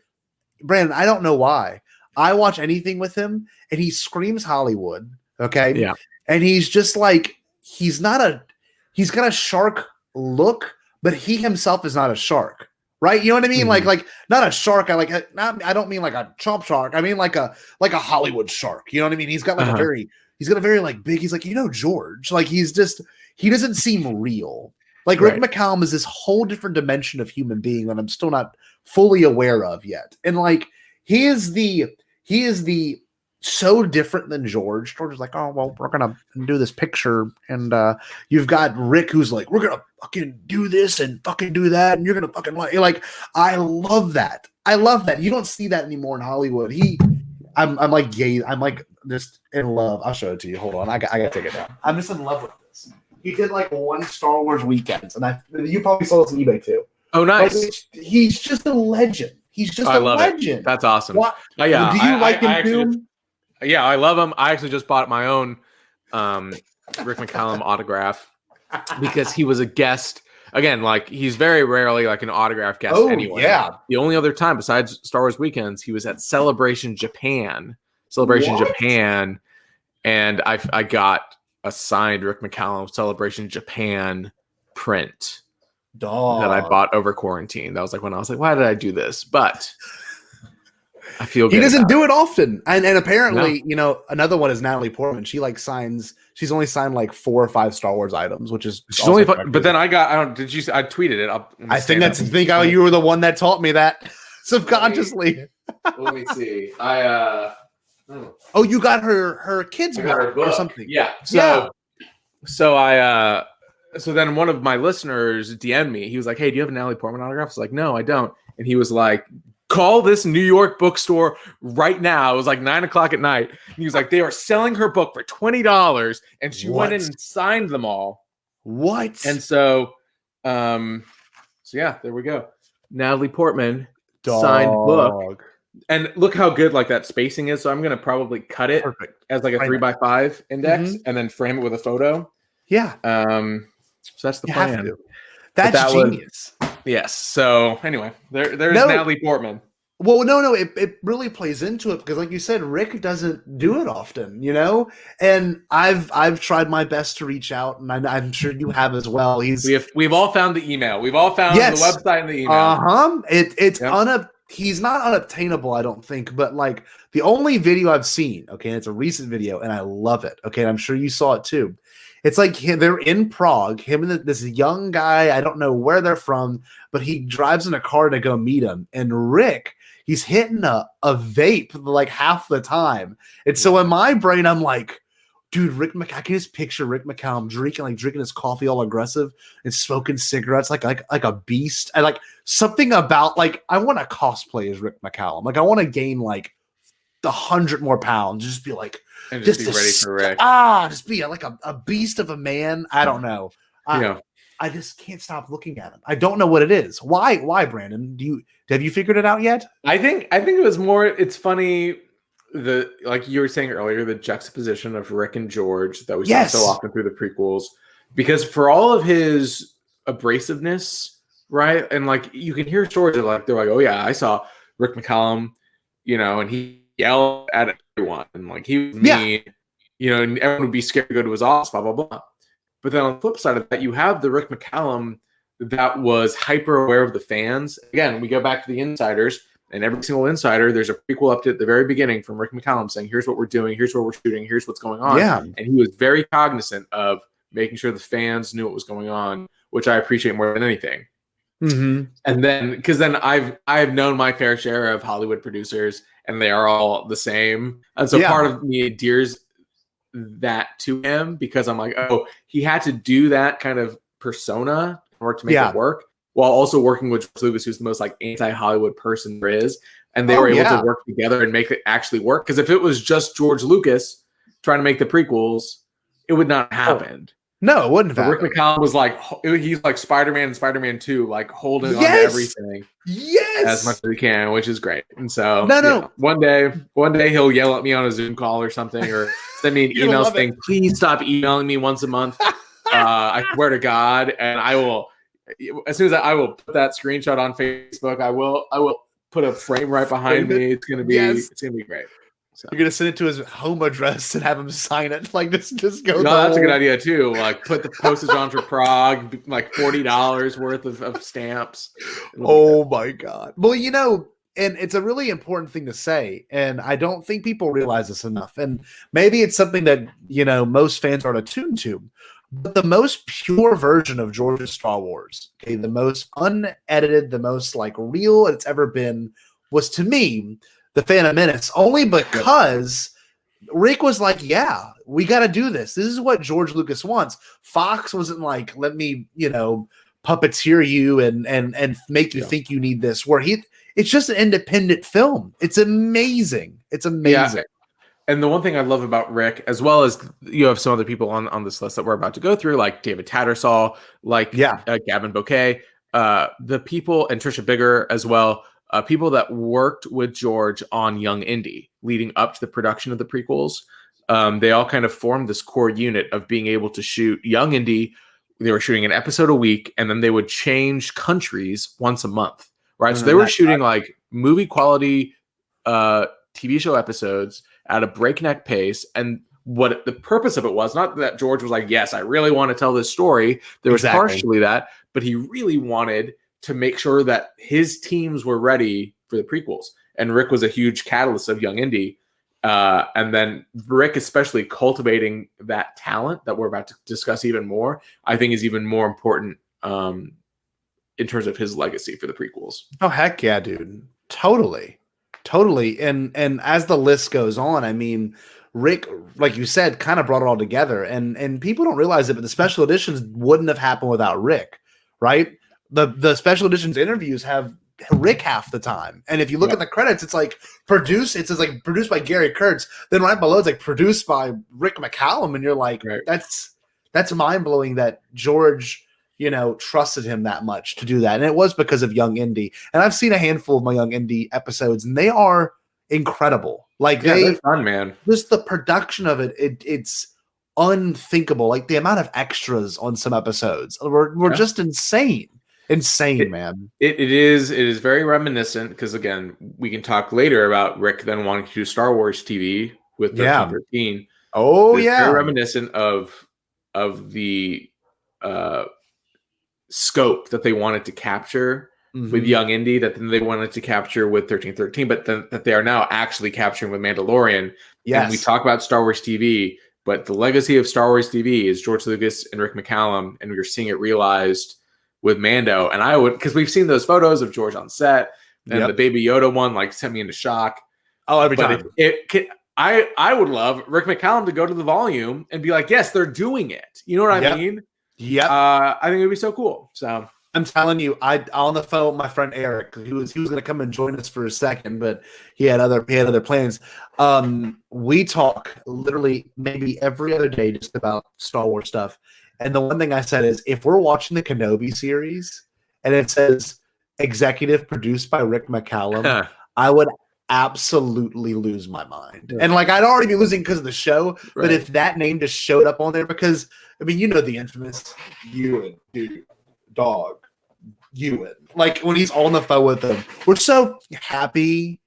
Brandon, I don't know why. I watch anything with him, and he screams Hollywood. Okay, yeah. And he's just like, he's got a shark look, but he himself is not a shark, right? You know what I mean? Mm-hmm. Like not a shark. I don't mean like a chomp shark. I mean like a Hollywood shark. You know what I mean? He's got like he's got a very like big, he's like, you know, George, like he doesn't seem real. Like Rick McCallum is this whole different dimension of human being that I'm still not fully aware of yet. And like, he is the so different than George. George is like, oh, well, we're going to do this picture. And you've got Rick who's like, we're going to fucking do this and fucking do that. And you're going to fucking like, I love that. You don't see that anymore in Hollywood. I'm like gay. I'm like just in love. I'll show it to you. Hold on. I got to take it down. I'm just in love with this. He did like one Star Wars weekend. And you probably saw this on eBay too. Oh, nice. Like, he's just a legend. He's just a legend. That's awesome. Yeah. Do you like him too? Yeah, I love him. I actually just bought my own Rick McCallum autograph because he was a guest. Again, like he's very rarely like an autograph guest anyway. Yeah. The only other time besides Star Wars Weekends, he was at Celebration Japan. And I got a signed Rick McCallum Celebration Japan print that I bought over quarantine. That was like when I was like, why did I do this? But I feel good. He doesn't do it often. And apparently, you know, another one is Natalie Portman. She like she's only signed like 4 or 5 Star Wars items, which is she's only but then I tweeted it. I think you were the one that taught me that subconsciously. Let me see. You got her kids book or something. Yeah. So then one of my listeners DM'd me. He was like, hey, do you have a Natalie Portman autograph? I was like, no, I don't. And he was like, call this New York bookstore right now. It was like 9:00 at night. And he was like, they are selling her book for $20. And she went in and signed them all. What? And so yeah, there we go. Natalie Portman signed book. And look how good like that spacing is. So I'm going to probably cut it as like a 3x5 index and then frame it with a photo. Yeah. So that's the plan. That's genius. Yes. So anyway, there's Natalie Portman. Well, no, it really plays into it because, like you said, Rick doesn't do it often, you know. And I've tried my best to reach out, and I'm sure you have as well. We've all found the email. We've all found the website and the email. It's he's not unobtainable, I don't think. But like the only video I've seen, okay, and it's a recent video, and I love it. Okay, and I'm sure you saw it too. It's like they're in Prague, him and this young guy. I don't know where they're from, but he drives in a car to go meet him. And Rick, he's hitting a vape like half the time. And so in my brain, I'm like, dude, I can just picture Rick McCallum drinking his coffee all aggressive and smoking cigarettes like a beast. And like something about like, I want to cosplay as Rick McCallum. Like I want to gain like 100 more pounds. Just be like, and just be ready for Rick. Just be like a beast of a man. I don't know. I just can't stop looking at him. I don't know what it is. Why, Brandon? Have you figured it out yet? I think it was more. It's funny. Like you were saying earlier, the juxtaposition of Rick and George that we see so often through the prequels, because for all of his abrasiveness, right? And like you can hear stories of like they're like, oh yeah, I saw Rick McCallum, you know, and he yelled at everyone and like he was mean, you know, and everyone would be scared to go to his office, blah blah blah. But then on the flip side of that, you have the Rick McCallum that was hyper aware of the fans. Again, we go back to the insiders, and every single insider, there's a prequel up to at the very beginning from Rick McCallum saying, here's what we're doing, here's what we're shooting, here's what's going on. Yeah. And he was very cognizant of making sure the fans knew what was going on, which I appreciate more than anything. Mm-hmm. And then, because then I've known my fair share of Hollywood producers, and they are all the same. And so part of me adheres that to him because I'm like, oh, he had to do that kind of persona in order to make it work, while also working with George Lucas, who's the most like anti-Hollywood person there is. And they were able to work together and make it actually work. Because if it was just George Lucas trying to make the prequels, it would not have happened. No, it wouldn't But have Rick happened. McCallum was like, he's like Spider-Man and Spider-Man 2, like holding on to Yes! everything Yes, as much as he can, which is great. And so No. one day he'll yell at me on a Zoom call or something, or send me an You're email gonna love saying, please stop emailing me once a month. I swear to God. And I will, as soon as I will put that screenshot on Facebook, I will put a frame right behind me. It's going to be, it's going to be great. So. You're gonna send it to his home address and have him sign it. Like just go. No, that's a good idea too. Like put the postage on for Prague, like $40 worth of stamps. Oh my God. Well, and it's a really important thing to say, and I don't think people realize this enough. And maybe it's something that most fans aren't attuned to. But the most pure version of George's Star Wars, okay, the most unedited, the most like real it's ever been, was to me The Phantom Menace, only because Rick was like, yeah, we got to do this. This is what George Lucas wants. Fox wasn't like, let me, puppeteer you and make you think you need this. It's just an independent film. It's amazing. It's amazing. Yeah. And the one thing I love about Rick, as well as you have some other people on this list that we're about to go through, like David Tattersall, like Gavin Bouquet, the people, and Trisha Bigger as well, people that worked with George on Young Indy leading up to the production of the prequels. They all kind of formed this core unit of being able to shoot Young Indy. They were shooting an episode a week, and then they would change countries once a month, right? So they were shooting like movie quality TV show episodes at a breakneck pace. And what the purpose of it was, not that George was like, yes, I really want to tell this story. There was partially that, but he really wanted to make sure that his teams were ready for the prequels. And Rick was a huge catalyst of Young Indy. And then Rick, especially cultivating that talent that we're about to discuss even more, I think is even more important in terms of his legacy for the prequels. Oh, heck yeah, dude. Totally. And as the list goes on, I mean, Rick, like you said, kind of brought it all together. And people don't realize it, but the special editions wouldn't have happened without Rick, right? The special editions interviews have Rick half the time. And if you look at the credits, it's like produced by Gary Kurtz. Then right below it's like produced by Rick McCallum. And you're like, that's mind-blowing that George, trusted him that much to do that. And it was because of Young Indy. And I've seen a handful of my Young Indy episodes, and they are incredible. Like they're fun, man. Just the production of it's unthinkable. Like the amount of extras on some episodes were just insane. Man. It is very reminiscent, because again, we can talk later about Rick then wanting to do Star Wars TV with 1313. Oh, it's very reminiscent of the scope that they wanted to capture with Young Indy, that then they wanted to capture with 1313, but then that they are now actually capturing with Mandalorian. Yes. And we talk about Star Wars TV, but the legacy of Star Wars TV is George Lucas and Rick McCallum, and we're seeing it realized with Mando. And because we've seen those photos of George on set, and the Baby Yoda one like sent me into shock. Oh, every time. I would love Rick McCallum to go to the volume and be like, yes, they're doing it. You know what I mean? Yeah. I think it would be so cool. So I'm telling you, on the phone with my friend Eric, he was going to come and join us for a second, but he had other plans. We talk literally maybe every other day just about Star Wars stuff. And the one thing I said is, if we're watching the Kenobi series and it says executive produced by Rick McCallum, I would absolutely lose my mind. And like, I'd already be losing because of the show, but if that name just showed up on there, because I mean, the infamous Ewan, dude, dog, Ewan, like when he's on the phone with them, we're so happy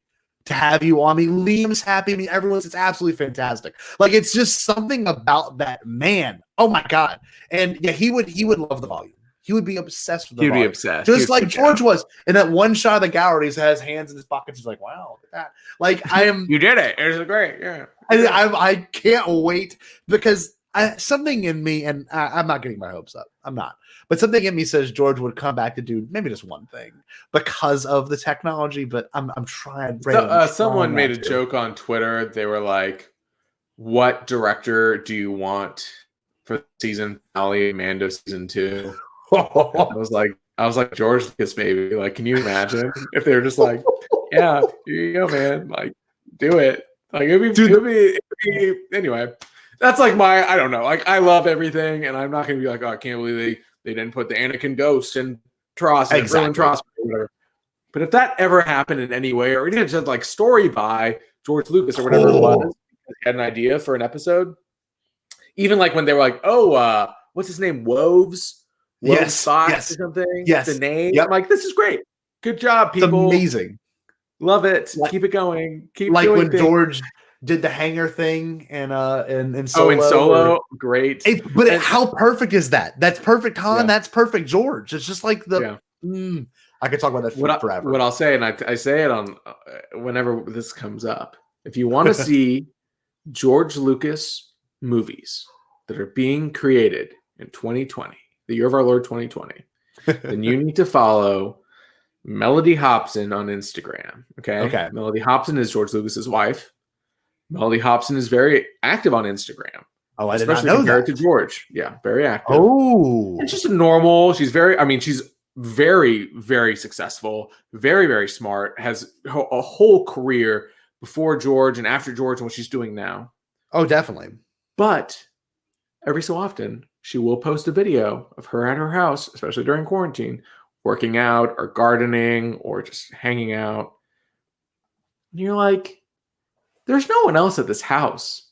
to have you on. Me, Liam's happy. I mean, it's absolutely fantastic. Like, it's just something about that man. Oh my God. And yeah, he would love the volume. He would be obsessed with the volume. He'd be obsessed. Just like George was. In that one shot of the gallery, he has hands in his pockets. He's like, wow, look at that. Like, I am. You did it. It was great. Yeah. I can't wait, because something in me, and I'm not getting my hopes up. I'm not. But something in me says George would come back to do maybe just one thing because of the technology. But I'm trying. Someone made a joke on Twitter. They were like, "What director do you want for season finale, Mando season 2?" I was like, George Lucas, baby. Like, can you imagine if they were just like, "Yeah, here you go, man. Like, do it." Like, it'd be anyway. That's like I don't know. Like I love everything, and I'm not gonna be like, oh, I can't believe they didn't put the Anakin ghost in Tross and ruin Tross or whatever. But if that ever happened in any way, or even just like story by George Lucas or whatever it was, he had an idea for an episode. Even like when they were like, oh, what's his name? Woves Fox or something. Yes. The name. Yep. I'm like, this is great. Good job, people. It's amazing. Love it. Keep it going. Keep like doing when things. George did the hanger thing in Solo. In Solo, great. How perfect is that? That's perfect Han. Yeah. That's perfect George. It's just like I could talk about that forever. What I'll say, and I say it on whenever this comes up. If you want to see George Lucas movies that are being created in 2020, the year of our Lord 2020, then you need to follow Melody Hobson on Instagram. Okay. Melody Hobson is George Lucas's wife. Melody Hobson is very active on Instagram. Oh, I did not know compared that. to George. Yeah, very active. Oh, it's just a normal. She's very, very successful, very, very smart, has a whole career before George and after George and what she's doing now. Oh, definitely. But every so often, she will post a video of her at her house, especially during quarantine, working out or gardening or just hanging out. And you're like, there's no one else at this house.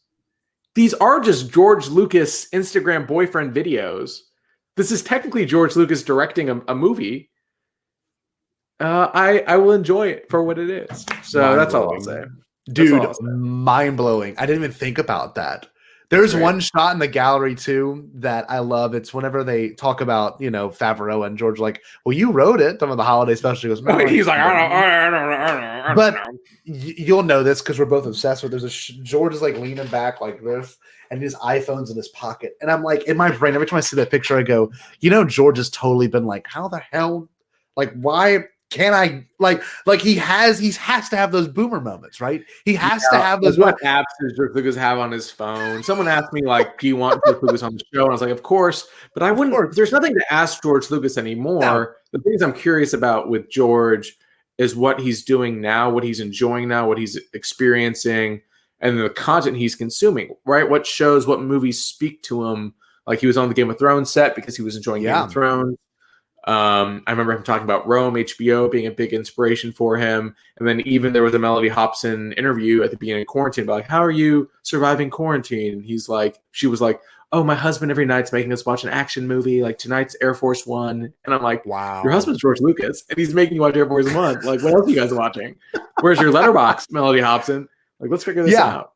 These are just George Lucas Instagram boyfriend videos. This is technically George Lucas directing a movie. I will enjoy it for what it is. So that's all I'll say. Dude, mind-blowing. I didn't even think about that. There's one shot in the gallery too that I love. It's whenever they talk about, Favreau and George, like, well, you wrote it. Some of the holiday special. He goes, he's like, I don't know. But you'll know this because we're both obsessed with. George is like leaning back like this, and his iPhone's in his pocket. And I'm like, in my brain, every time I see that picture, I go, George has totally been like, how the hell, like, why can't I like he has to have those boomer moments, right? He has to have those. What apps does George Lucas have on his phone? Someone asked me, like, do you want George Lucas on the show? And I was like, of course. But I wouldn't. There's nothing to ask George Lucas anymore. No. The things I'm curious about with George is what he's doing now, what he's enjoying now, what he's experiencing, and the content he's consuming, right? What shows, what movies speak to him. Like he was on the Game of Thrones set because he was enjoying Game of Thrones. I remember him talking about Rome, HBO being a big inspiration for him. And then even there was a Melody Hobson interview at the beginning of quarantine about like, how are you surviving quarantine? And she was like, oh, my husband every night's making us watch an action movie. Like tonight's Air Force One. And I'm like, wow, your husband's George Lucas and he's making you watch Air Force One. Like, what else are you guys watching? Where's your letterbox, Melody Hobson? Like, let's figure this out.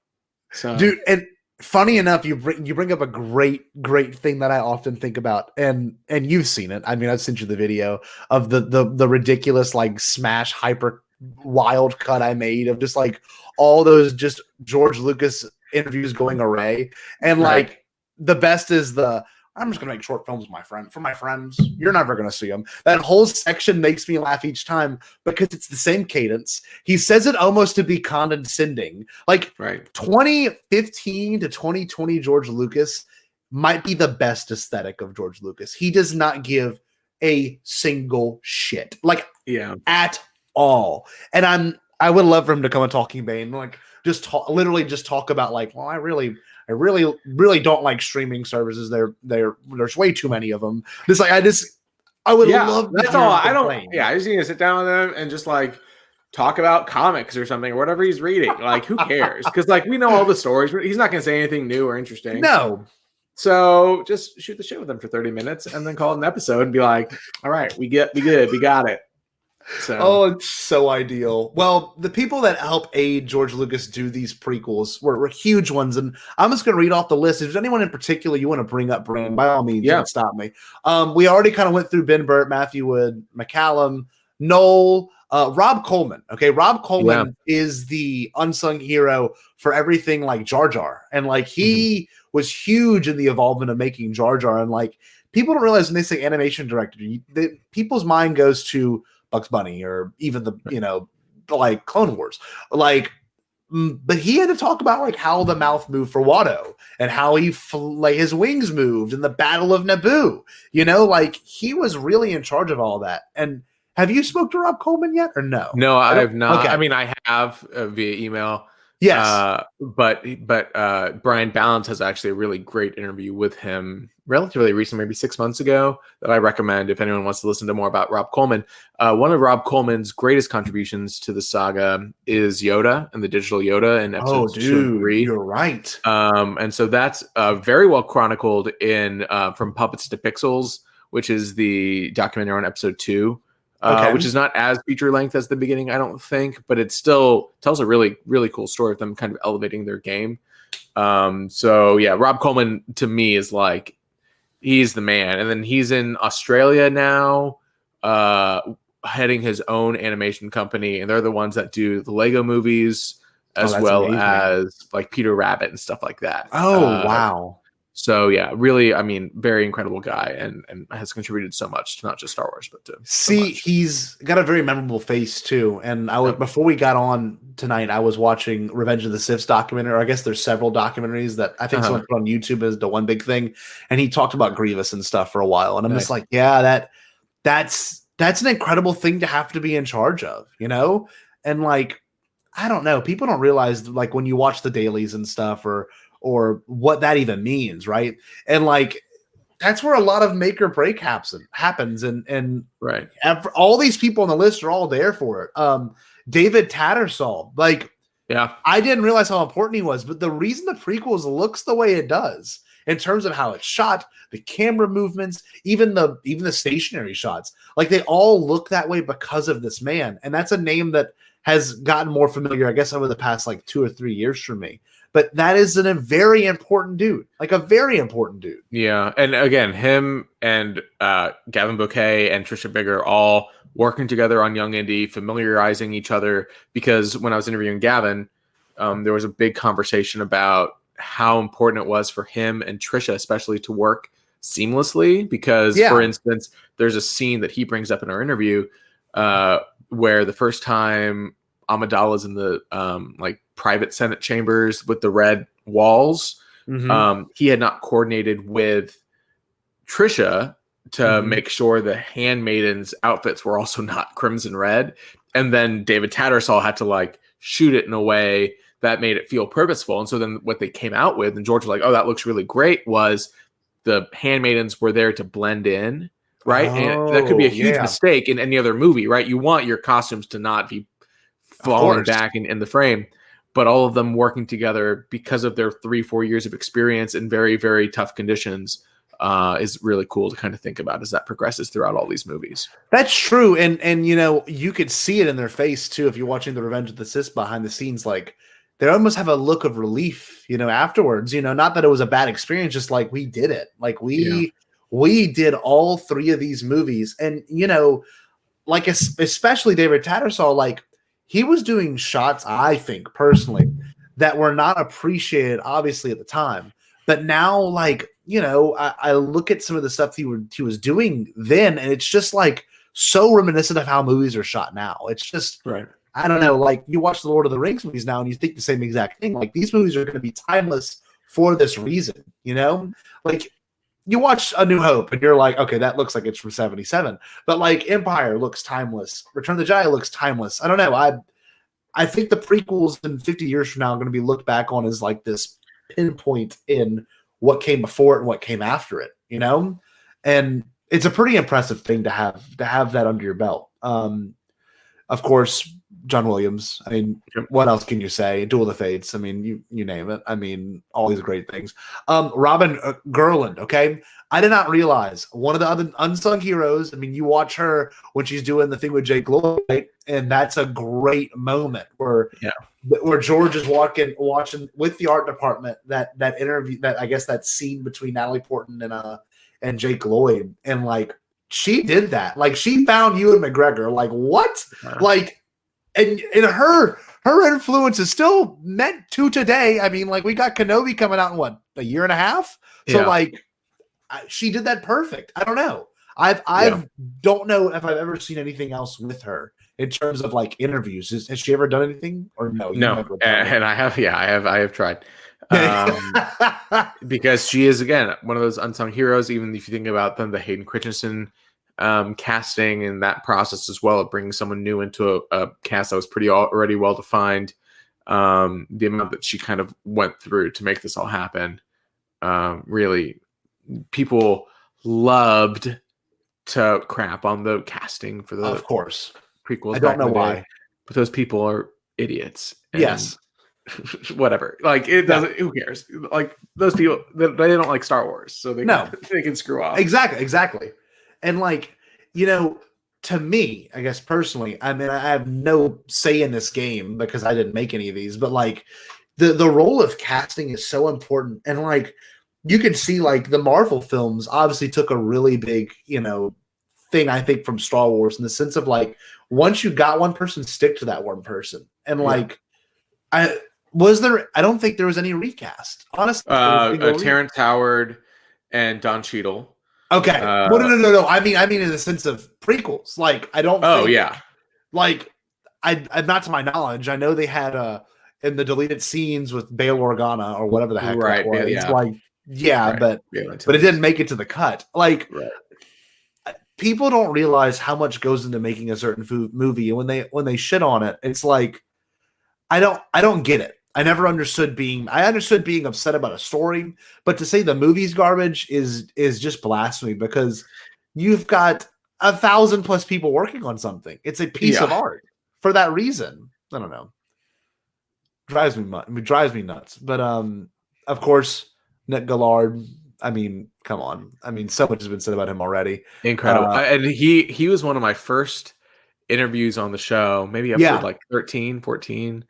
So, dude, and funny enough, you bring up a great thing that I often think about, and you've seen it. I mean, I've sent you the video of the ridiculous like smash hyper wild cut I made of just like all those just George Lucas interviews going array, and like the best is I'm just gonna make short films for my friends. You're never gonna see them. That whole section makes me laugh each time because it's the same cadence. He says it almost to be condescending. Like 2015 to 2020 George Lucas might be the best aesthetic of George Lucas. He does not give a single shit, at all. And I would love for him to come on Talking Bane, like just talk about like, well, I really don't like streaming services. There's way too many of them. I would love. That's all. I just need to sit down with him and just like talk about comics or something or whatever he's reading. Like, who cares? Because like we know all the stories, but he's not going to say anything new or interesting. No. So just shoot the shit with him for 30 minutes and then call it an episode and be like, all right, we got it. So. It's so ideal. Well, the people that help aid George Lucas do these prequels were huge ones, and I'm just going to read off the list. If there's anyone in particular you want to bring up, Brandon, by all means, don't stop me. We already kind of went through Ben Burt, Matthew Wood, McCallum, Knoll, Rob Coleman. Okay, Rob Coleman is the unsung hero for everything like Jar Jar, and like he was huge in the involvement of making Jar Jar, and like people don't realize when they say animation director, people's mind goes to Bugs Bunny or even like Clone Wars, but he had to talk about like how the mouth moved for Watto and how his wings moved in the Battle of Naboo. Like he was really in charge of all that. And have you spoke to Rob Coleman yet or no? No, I have not. Okay. I mean, I have via email. Yes. But Brian Ballance has actually a really great interview with him relatively recent, maybe 6 months ago, that I recommend if anyone wants to listen to more about Rob Coleman. One of Rob Coleman's greatest contributions to the saga is Yoda and the digital Yoda in episodes 2 and 3. You're right. And so that's very well chronicled in From Puppets to Pixels, which is the documentary on episode 2. Which is not as feature length as the beginning, I don't think, but it still tells a really, really cool story of them kind of elevating their game. So yeah, Rob Coleman to me is like, he's the man. And then he's in Australia now, heading his own animation company, and they're the ones that do the Lego movies as well amazing. As like Peter Rabbit and stuff like that. Oh, wow. So yeah, really, I mean, very incredible guy, and has contributed so much to not just Star Wars, but to he's got a very memorable face too. And I was before we got on tonight, I was watching Revenge of the Sith's documentary. Or I guess there's several documentaries that I think someone put on YouTube as the one big thing, and he talked about Grievous and stuff for a while. And I'm just like, yeah, that's an incredible thing to have to be in charge of, you know? And like, I don't know, people don't realize like when you watch the dailies and stuff or what that even means, right? And like that's where a lot of make or break happens, and right. All these people on the list are all there for it. David Tattersall, like, yeah, I didn't realize how important he was, but the reason the prequels looks the way it does, in terms of how it's shot, the camera movements, even the stationary shots, like they all look that way because of this man, and that's a name that has gotten more familiar, I guess, over the past like 2 or 3 years for me. But that is a very important dude, like a very important dude. Yeah. And again, him and Gavin Bouquet and Trisha Bigger all working together on Young Indy, familiarizing each other. Because when I was interviewing Gavin, there was a big conversation about how important it was for him and Trisha, especially, to work seamlessly. Because, for instance, there's a scene that he brings up in our interview where the first time Amidala's in the like private Senate chambers with the red walls. He had not coordinated with Trisha to make sure the handmaidens' outfits were also not crimson red. And then David Tattersall had to like shoot it in a way that made it feel purposeful. And so then what they came out with, and George was like, oh, that looks really great, was the handmaidens were there to blend in. Right. And that could be a huge mistake in any other movie, right? You want your costumes to not be falling back in the frame, but all of them working together because of their 3-4 years of experience in very, very tough conditions is really cool to kind of think about as that progresses throughout all these movies. That's true. And you know, you could see it in their face too. If you're watching the Revenge of the Sith behind the scenes, like they almost have a look of relief, you know, afterwards, you know, not that it was a bad experience, just like we did it. Like we did all 3 of these movies. And, you know, like especially David Tattersall, like he was doing shots, I think personally, that were not appreciated obviously at the time, but now, like, you know, I look at some of the stuff he was doing then, and it's just like so reminiscent of how movies are shot now. It's just, right. I don't know, like you watch the Lord of the Rings movies now and you think the same exact thing. Like these movies are going to be timeless for this reason, you know? Like you watch A New Hope and you're like, okay, that looks like it's from 77. But like Empire looks timeless. Return of the Jedi looks timeless. I don't know. I think the prequels in 50 years from now are going to be looked back on as like this pinpoint in what came before it and what came after it, you know? And it's a pretty impressive thing to have that under your belt. Of course, John Williams. I mean, what else can you say? Duel of the Fates. I mean, you name it. I mean, all these great things. Robin Gerland, okay? I did not realize one of the other unsung heroes. I mean, you watch her when she's doing the thing with Jake Lloyd, and that's a great moment where George is watching with the art department that interview, that I guess that scene between Natalie Portman and Jake Lloyd, and like she did that. Like she found Ewan McGregor. Like what? Like. And her influence is still meant to today. I mean, like we got Kenobi coming out in what, a year and a half? So like she did that perfect. I don't know. Don't know if I've ever seen anything else with her in terms of like interviews. Has she ever done anything or no? No. And I have tried. Because she is, again, one of those unsung heroes. Even if you think about them, the Hayden Christensen casting and that process as well, of bringing someone new into a cast that was pretty already well defined. The amount that she kind of went through to make this all happen. Really, people loved to crap on the casting for the Of course. prequels. I don't back know in the why. day, but those people are idiots. And Yes. whatever. Like it doesn't. Who cares? Like those people, they don't like Star Wars, so they can screw off. Exactly. And like, to me, I guess personally, I mean, I have no say in this game because I didn't make any of these, but like the role of casting is so important. And like you can see like the Marvel films obviously took a really big, thing, I think, from Star Wars in the sense of like once you got one person, stick to that one person. And like I don't think there was any recast. Honestly. Terrence Howard and Don Cheadle. Okay. No. I mean in the sense of prequels. Like I don't like I not to my knowledge. I know they had in the deleted scenes with Bail Organa or whatever the heck that was. Yeah. Like but it didn't make it to the cut. Like people don't realize how much goes into making a certain movie, and when they shit on it, it's like I don't get it. I understood being upset about a story, but to say the movie's garbage is just blasphemy because you've got 1,000+ people working on something. It's a piece of art for that reason. I don't know. Drives me nuts. But of course, Nick Gillard. I mean, come on. I mean, so much has been said about him already. Incredible. And he was one of my first interviews on the show, maybe episode like 13, 14.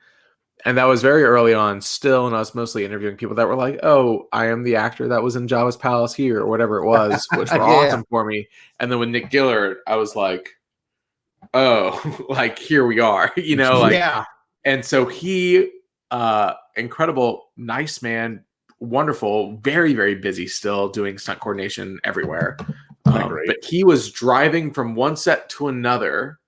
And that was very early on still, and I was mostly interviewing people that were like, oh, I am the actor that was in Jabba's Palace here, or whatever it was, which were awesome for me. And then with Nick Gillard, I was like, oh, like, here we are, And so he, incredible, nice man, wonderful, very, very busy still doing stunt coordination everywhere. But he was driving from one set to another,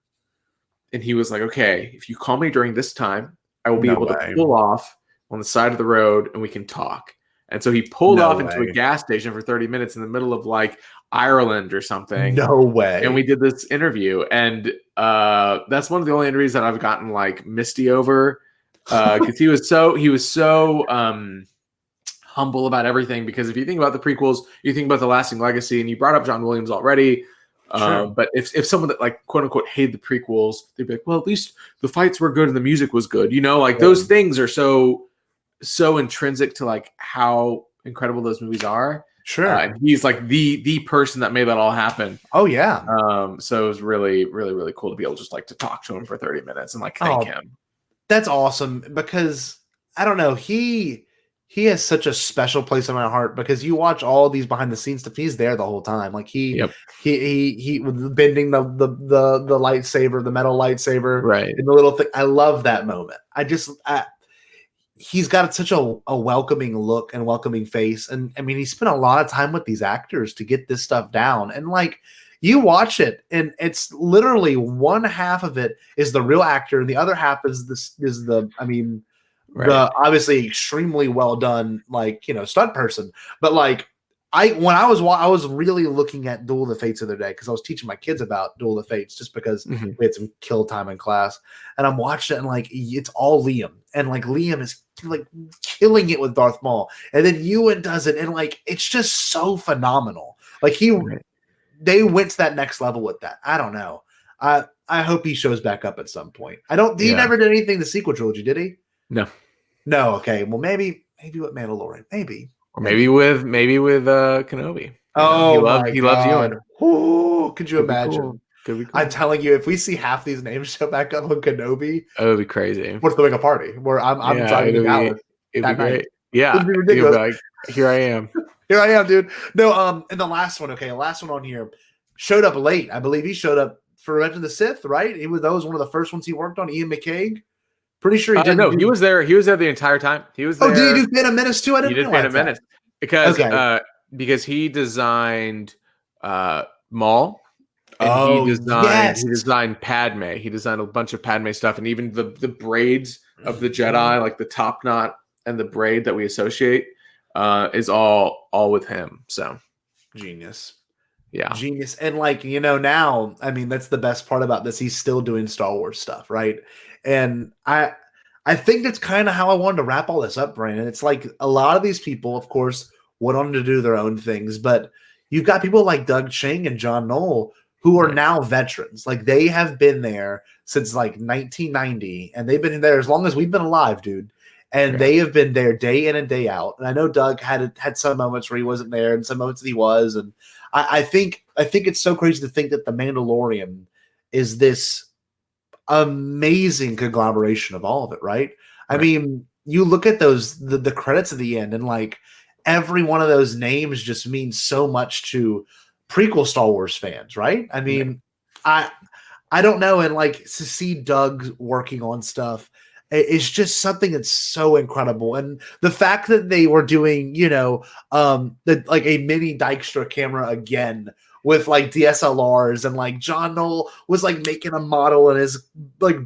and he was like, okay, if you call me during this time, I will be able to pull off on the side of the road and we can talk. And so he pulled off into a gas station for 30 minutes in the middle of like Ireland or something. No way. And we did this interview. And that's one of the only interviews that I've gotten like misty over. Because he was so humble about everything. Because if you think about the prequels, you think about the lasting legacy, and you brought up John Williams already. But if someone that like quote unquote hated the prequels, they'd be like, well, at least the fights were good and the music was good, those things are so intrinsic to like how incredible those movies are. And he's like the person that made that all happen. Oh yeah. So it was really, really, really cool to be able just like to talk to him for 30 minutes and like thank him. That's awesome because I don't know, he has such a special place in my heart because you watch all these behind the scenes stuff. He's there the whole time. Like he bending the lightsaber, the metal lightsaber, right? And the little thing. I love that moment. He's got such a welcoming look and welcoming face. And I mean, he spent a lot of time with these actors to get this stuff down. And like you watch it and it's literally one half of it is the real actor. And the other half is the obviously extremely well done, stunt person. But like I was really looking at Duel of the Fates the other day because I was teaching my kids about Duel of the Fates just because we had some kill time in class, and I'm watching it and like it's all Liam, and like Liam is like killing it with Darth Maul, and then Ewan does it, and like it's just so phenomenal. Like they went to that next level with that. I don't know. I hope he shows back up at some point. He never did anything in the sequel trilogy, did he? No. Okay. Well, maybe with Mandalorian, maybe, or maybe with Kenobi. He loves Ewan. Oh, could you imagine? Cool. Could be cool. I'm telling you, if we see half these names show back up on Kenobi, it would be crazy. We're throwing a party where I'm driving to Dallas. It'd be great. Night. Yeah, it'd be ridiculous. Like, here I am. Here I am, dude. No, and the last one. Okay, the last one on here showed up late. I believe he showed up for Revenge of the Sith, right? That was one of the first ones he worked on. Ian McCaig. Pretty sure he didn't. No, he was there. He was there the entire time. He was there. Oh, did he do Phantom Menace too? I didn't. He did Phantom Menace because he designed Maul. And he designed Padme. He designed a bunch of Padme stuff, and even the braids of the Jedi, like the top knot and the braid that we associate, is all with him. So genius. Yeah. Genius. And now, I mean, that's the best part about this. He's still doing Star Wars stuff, right? And I I think that's kind of how I wanted to wrap all this up, Brandon. It's like a lot of these people, of course, went on to do their own things, but you've got people like Doug Chang and John Knoll who are now veterans. Like they have been there since like 1990, and they've been there as long as we've been alive, dude. And they have been there day in and day out. And I know Doug had some moments where he wasn't there, and some moments that he was. And I think it's so crazy to think that The Mandalorian is this amazing conglomeration of all of it, right? I mean, you look at the credits at the end, and like every one of those names just means so much to prequel Star Wars fans, right? I mean, I don't know, and like to see Doug working on stuff, it's just something that's so incredible. And the fact that they were doing, like a mini Dykstra camera again with like DSLRs, and like John Knoll was like making a model in his like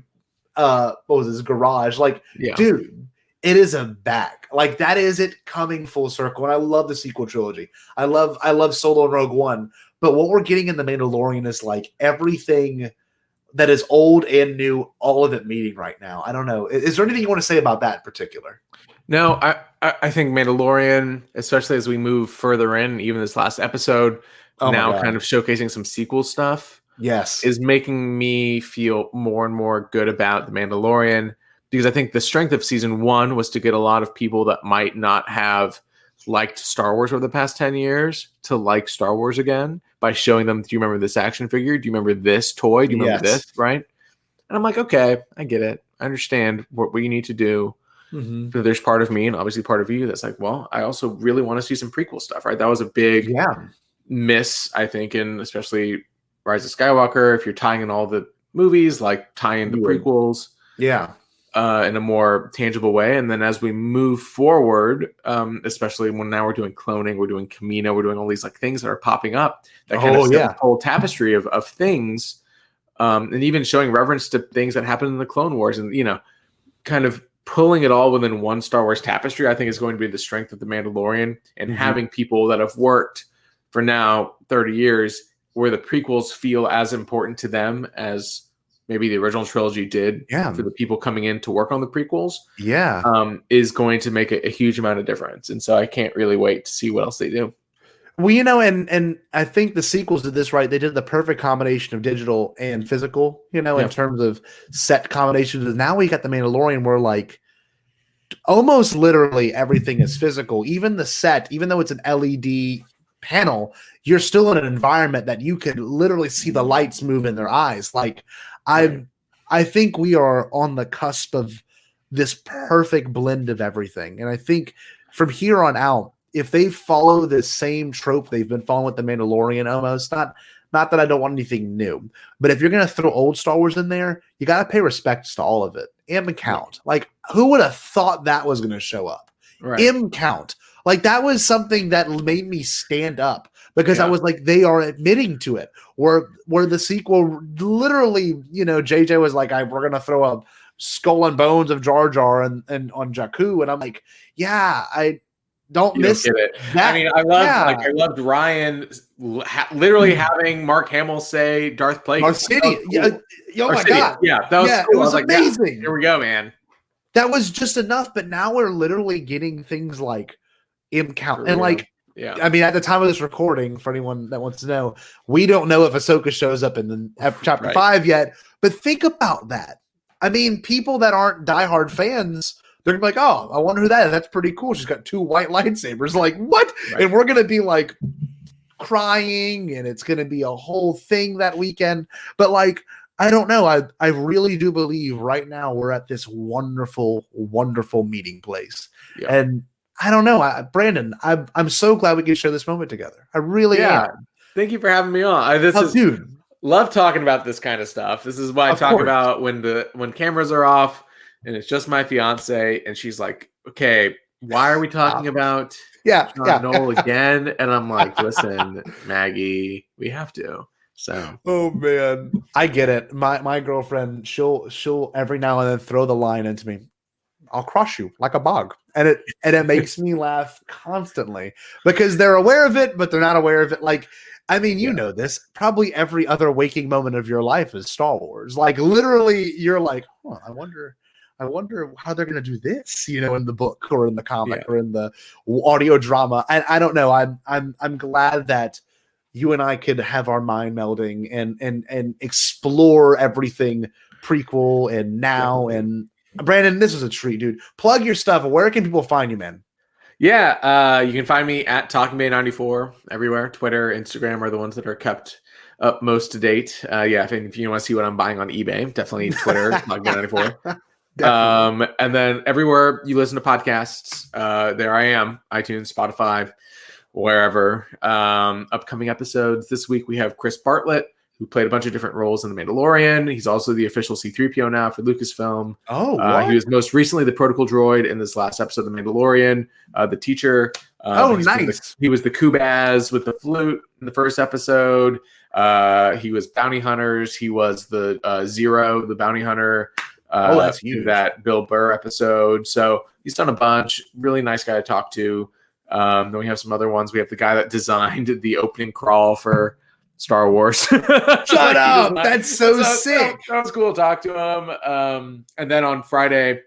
what was his garage. Like, dude, it is a back. Like that is it coming full circle. And I love the sequel trilogy. I love Solo and Rogue One. But what we're getting in The Mandalorian is like everything that is old and new, all of it meeting right now. I don't know. Is there anything you want to say about that in particular? No, I think Mandalorian, especially as we move further in, even this last episode, now kind of showcasing some sequel stuff, is making me feel more and more good about The Mandalorian, because I think the strength of season 1 was to get a lot of people that might not have liked Star Wars over the past 10 years to like Star Wars again by showing them, do you remember this action figure? Do you remember this toy? Do you remember this? Right? And I'm like, okay, I get it. I understand what you need to do. So there's part of me and obviously part of you that's like, well, I also really want to see some prequel stuff, right? That was a big miss, I think, in especially Rise of Skywalker. If you're tying in all the movies, like tie in the prequels. In a more tangible way. And then as we move forward, especially when now we're doing cloning, we're doing Camino, we're doing all these like things that are popping up that kind of set the whole tapestry of things, and even showing reference to things that happened in the Clone Wars, and kind of pulling it all within one Star Wars tapestry, I think is going to be the strength of The Mandalorian, and having people that have worked for now 30 years where the prequels feel as important to them as maybe the original trilogy did for the people coming in to work on the prequels, is going to make a huge amount of difference. And so I can't really wait to see what else they do. Well, and I think the sequels did this right. They did the perfect combination of digital and physical, in terms of set combinations. And now we got The Mandalorian where like almost literally everything is physical. Even the set, even though it's an LED panel, you're still in an environment that you could literally see the lights move in their eyes. Like I think we are on the cusp of this perfect blend of everything. And I think from here on out, if they follow the same trope they've been following with The Mandalorian, almost not that I don't want anything new, but if you're going to throw old Star Wars in there, you got to pay respect to all of it. M Count, like who would have thought that was going to show up? M Count, like that was something that made me stand up. Because I was like, they are admitting to it. Where the sequel, literally, JJ was like, we're going to throw a skull and bones of Jar Jar and on Jakku. And I'm like, I don't miss it. I mean, I loved Ryan literally having Mark Hamill say Darth Plagueis. Our city. Oh my God. Yeah, that was cool. It was amazing. Here we go, man. That was just enough. But now we're literally getting things like M Count. And like, I mean, at the time of this recording, for anyone that wants to know, we don't know if Ahsoka shows up in the chapter 5 yet. But think about that. I mean, people that aren't diehard fans, they're gonna be like, "Oh, I wonder who that is. That's pretty cool. She's got 2 white lightsabers." Like, what? And we're gonna be like crying, and it's gonna be a whole thing that weekend. But like, I don't know. I really do believe right now we're at this wonderful, wonderful meeting place, and I don't know, Brandon. I'm so glad we could share this moment together. I really am. Thank you for having me on. Dude, love talking about this kind of stuff. This is what I talk about when cameras are off and it's just my fiance, and she's like, "Okay, why are we talking about Knoll again?" And I'm like, "Listen, Maggie, we have to." So, oh man, I get it. My girlfriend, she'll every now and then throw the line into me. I'll crush you like a bog. And it makes me laugh constantly because they're aware of it, but they're not aware of it. Like, I mean, you know this, probably every other waking moment of your life is Star Wars. Like literally you're like, I wonder I wonder how they're going to do this, in the book or in the comic or in the audio drama. I don't know. I'm glad that you and I could have our mind melding and explore everything prequel and now. And Brandon, this is a treat, dude. Plug your stuff. Where can people find you, man? Yeah, you can find me at TalkingBay94 everywhere. Twitter, Instagram are the ones that are kept up most to date. If you want to see what I'm buying on eBay, definitely Twitter, TalkingBay94. And then everywhere you listen to podcasts, there I am, iTunes, Spotify, wherever. Upcoming episodes this week, we have Chris Bartlett, who played a bunch of different roles in The Mandalorian. He's also the official C-3PO now for Lucasfilm. He was most recently the protocol droid in this last episode of The Mandalorian, the teacher. Nice. He was the Kubaz with the flute in the first episode. He was Bounty Hunters. He was the Zero, the Bounty Hunter. That's huge. That Bill Burr episode. So he's done a bunch. Really nice guy to talk to. Then we have some other ones. We have the guy that designed the opening crawl for Star Wars. Shut up! That's so sick. That was cool to talk to him. And then on Friday,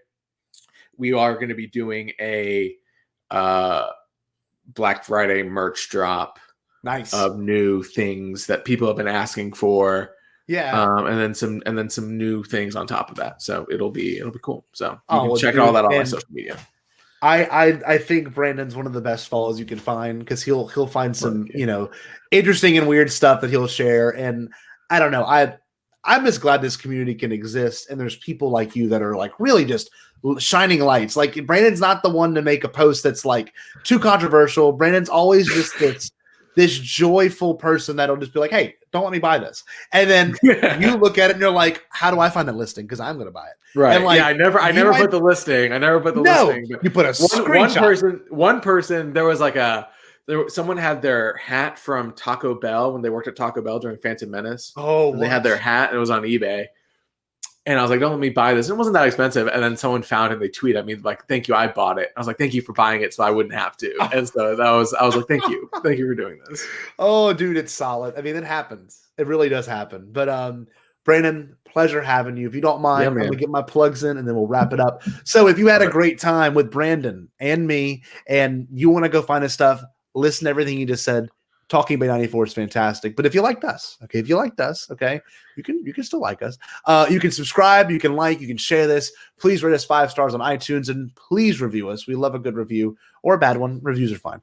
we are going to be doing a Black Friday merch drop. Nice. Of new things that people have been asking for. Yeah. And then some new things on top of that. So it'll be cool. So you can check all that on my social media. I think Brandon's one of the best follows you can find because he'll find some interesting and weird stuff that he'll share. And I don't know, I'm just glad this community can exist and there's people like you that are like really just shining lights. Like Brandon's not the one to make a post that's like too controversial. Brandon's always just this joyful person that'll just be like, hey, don't let me buy this. And then you look at it and you're like, how do I find that listing? Because I'm going to buy it. Right. And like, I never put the listing. I never put the listing. You put a screenshot. One person, there was like someone had their hat from Taco Bell when they worked at Taco Bell during Phantom Menace. They had their hat and it was on eBay. And I was like, don't let me buy this. It wasn't that expensive. And then someone found it and they tweet at me like, thank you, I bought it. I was like, thank you for buying it so I wouldn't have to. And so I was like, thank you. Thank you for doing this. Oh, dude, it's solid. I mean, it happens. It really does happen. But Brandon, pleasure having you. If you don't mind, I'm going to get my plugs in and then we'll wrap it up. So if you had a great time with Brandon and me and you want to go find his stuff, listen to everything you just said. Talking Bay 94 is fantastic. But if you liked us, you can still like us. You can subscribe, you can like, you can share this. Please rate us 5 stars on iTunes and please review us. We love a good review or a bad one. Reviews are fine.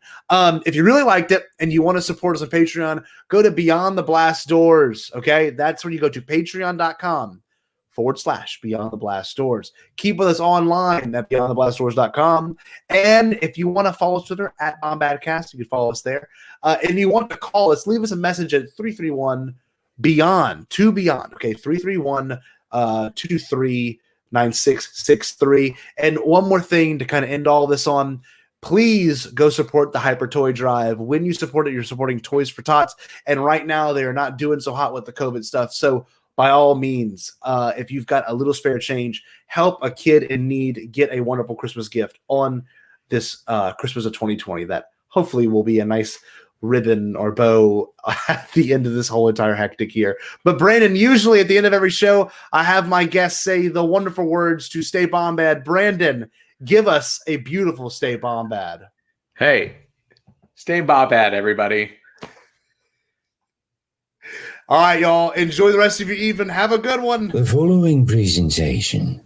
If you really liked it and you want to support us on Patreon, go to Beyond the Blast Doors. Okay, that's where you go to patreon.com/Beyond the Blast Doors. Keep with us online at beyondtheblastdoors.com. And if you want to follow us on Twitter at Bombadcast, you can follow us there. And you want to call us, leave us a message at 331-BEYOND, to Beyond. Okay, 331-223-9663. And one more thing to kind of end all this on, please go support the Hyper Toy Drive. When you support it, you're supporting Toys for Tots. And right now, they are not doing so hot with the COVID stuff. So by all means, if you've got a little spare change, help a kid in need get a wonderful Christmas gift on this Christmas of 2020 that hopefully will be a nice ribbon or bow at the end of this whole entire hectic year. But Brandon, usually at the end of every show, I have my guests say the wonderful words to Stay Bombad. Brandon, give us a beautiful Stay Bombad. Hey, stay Bombad, everybody. All right, y'all. Enjoy the rest of your evening. Have a good one. The following presentation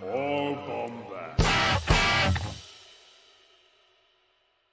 All Bombad.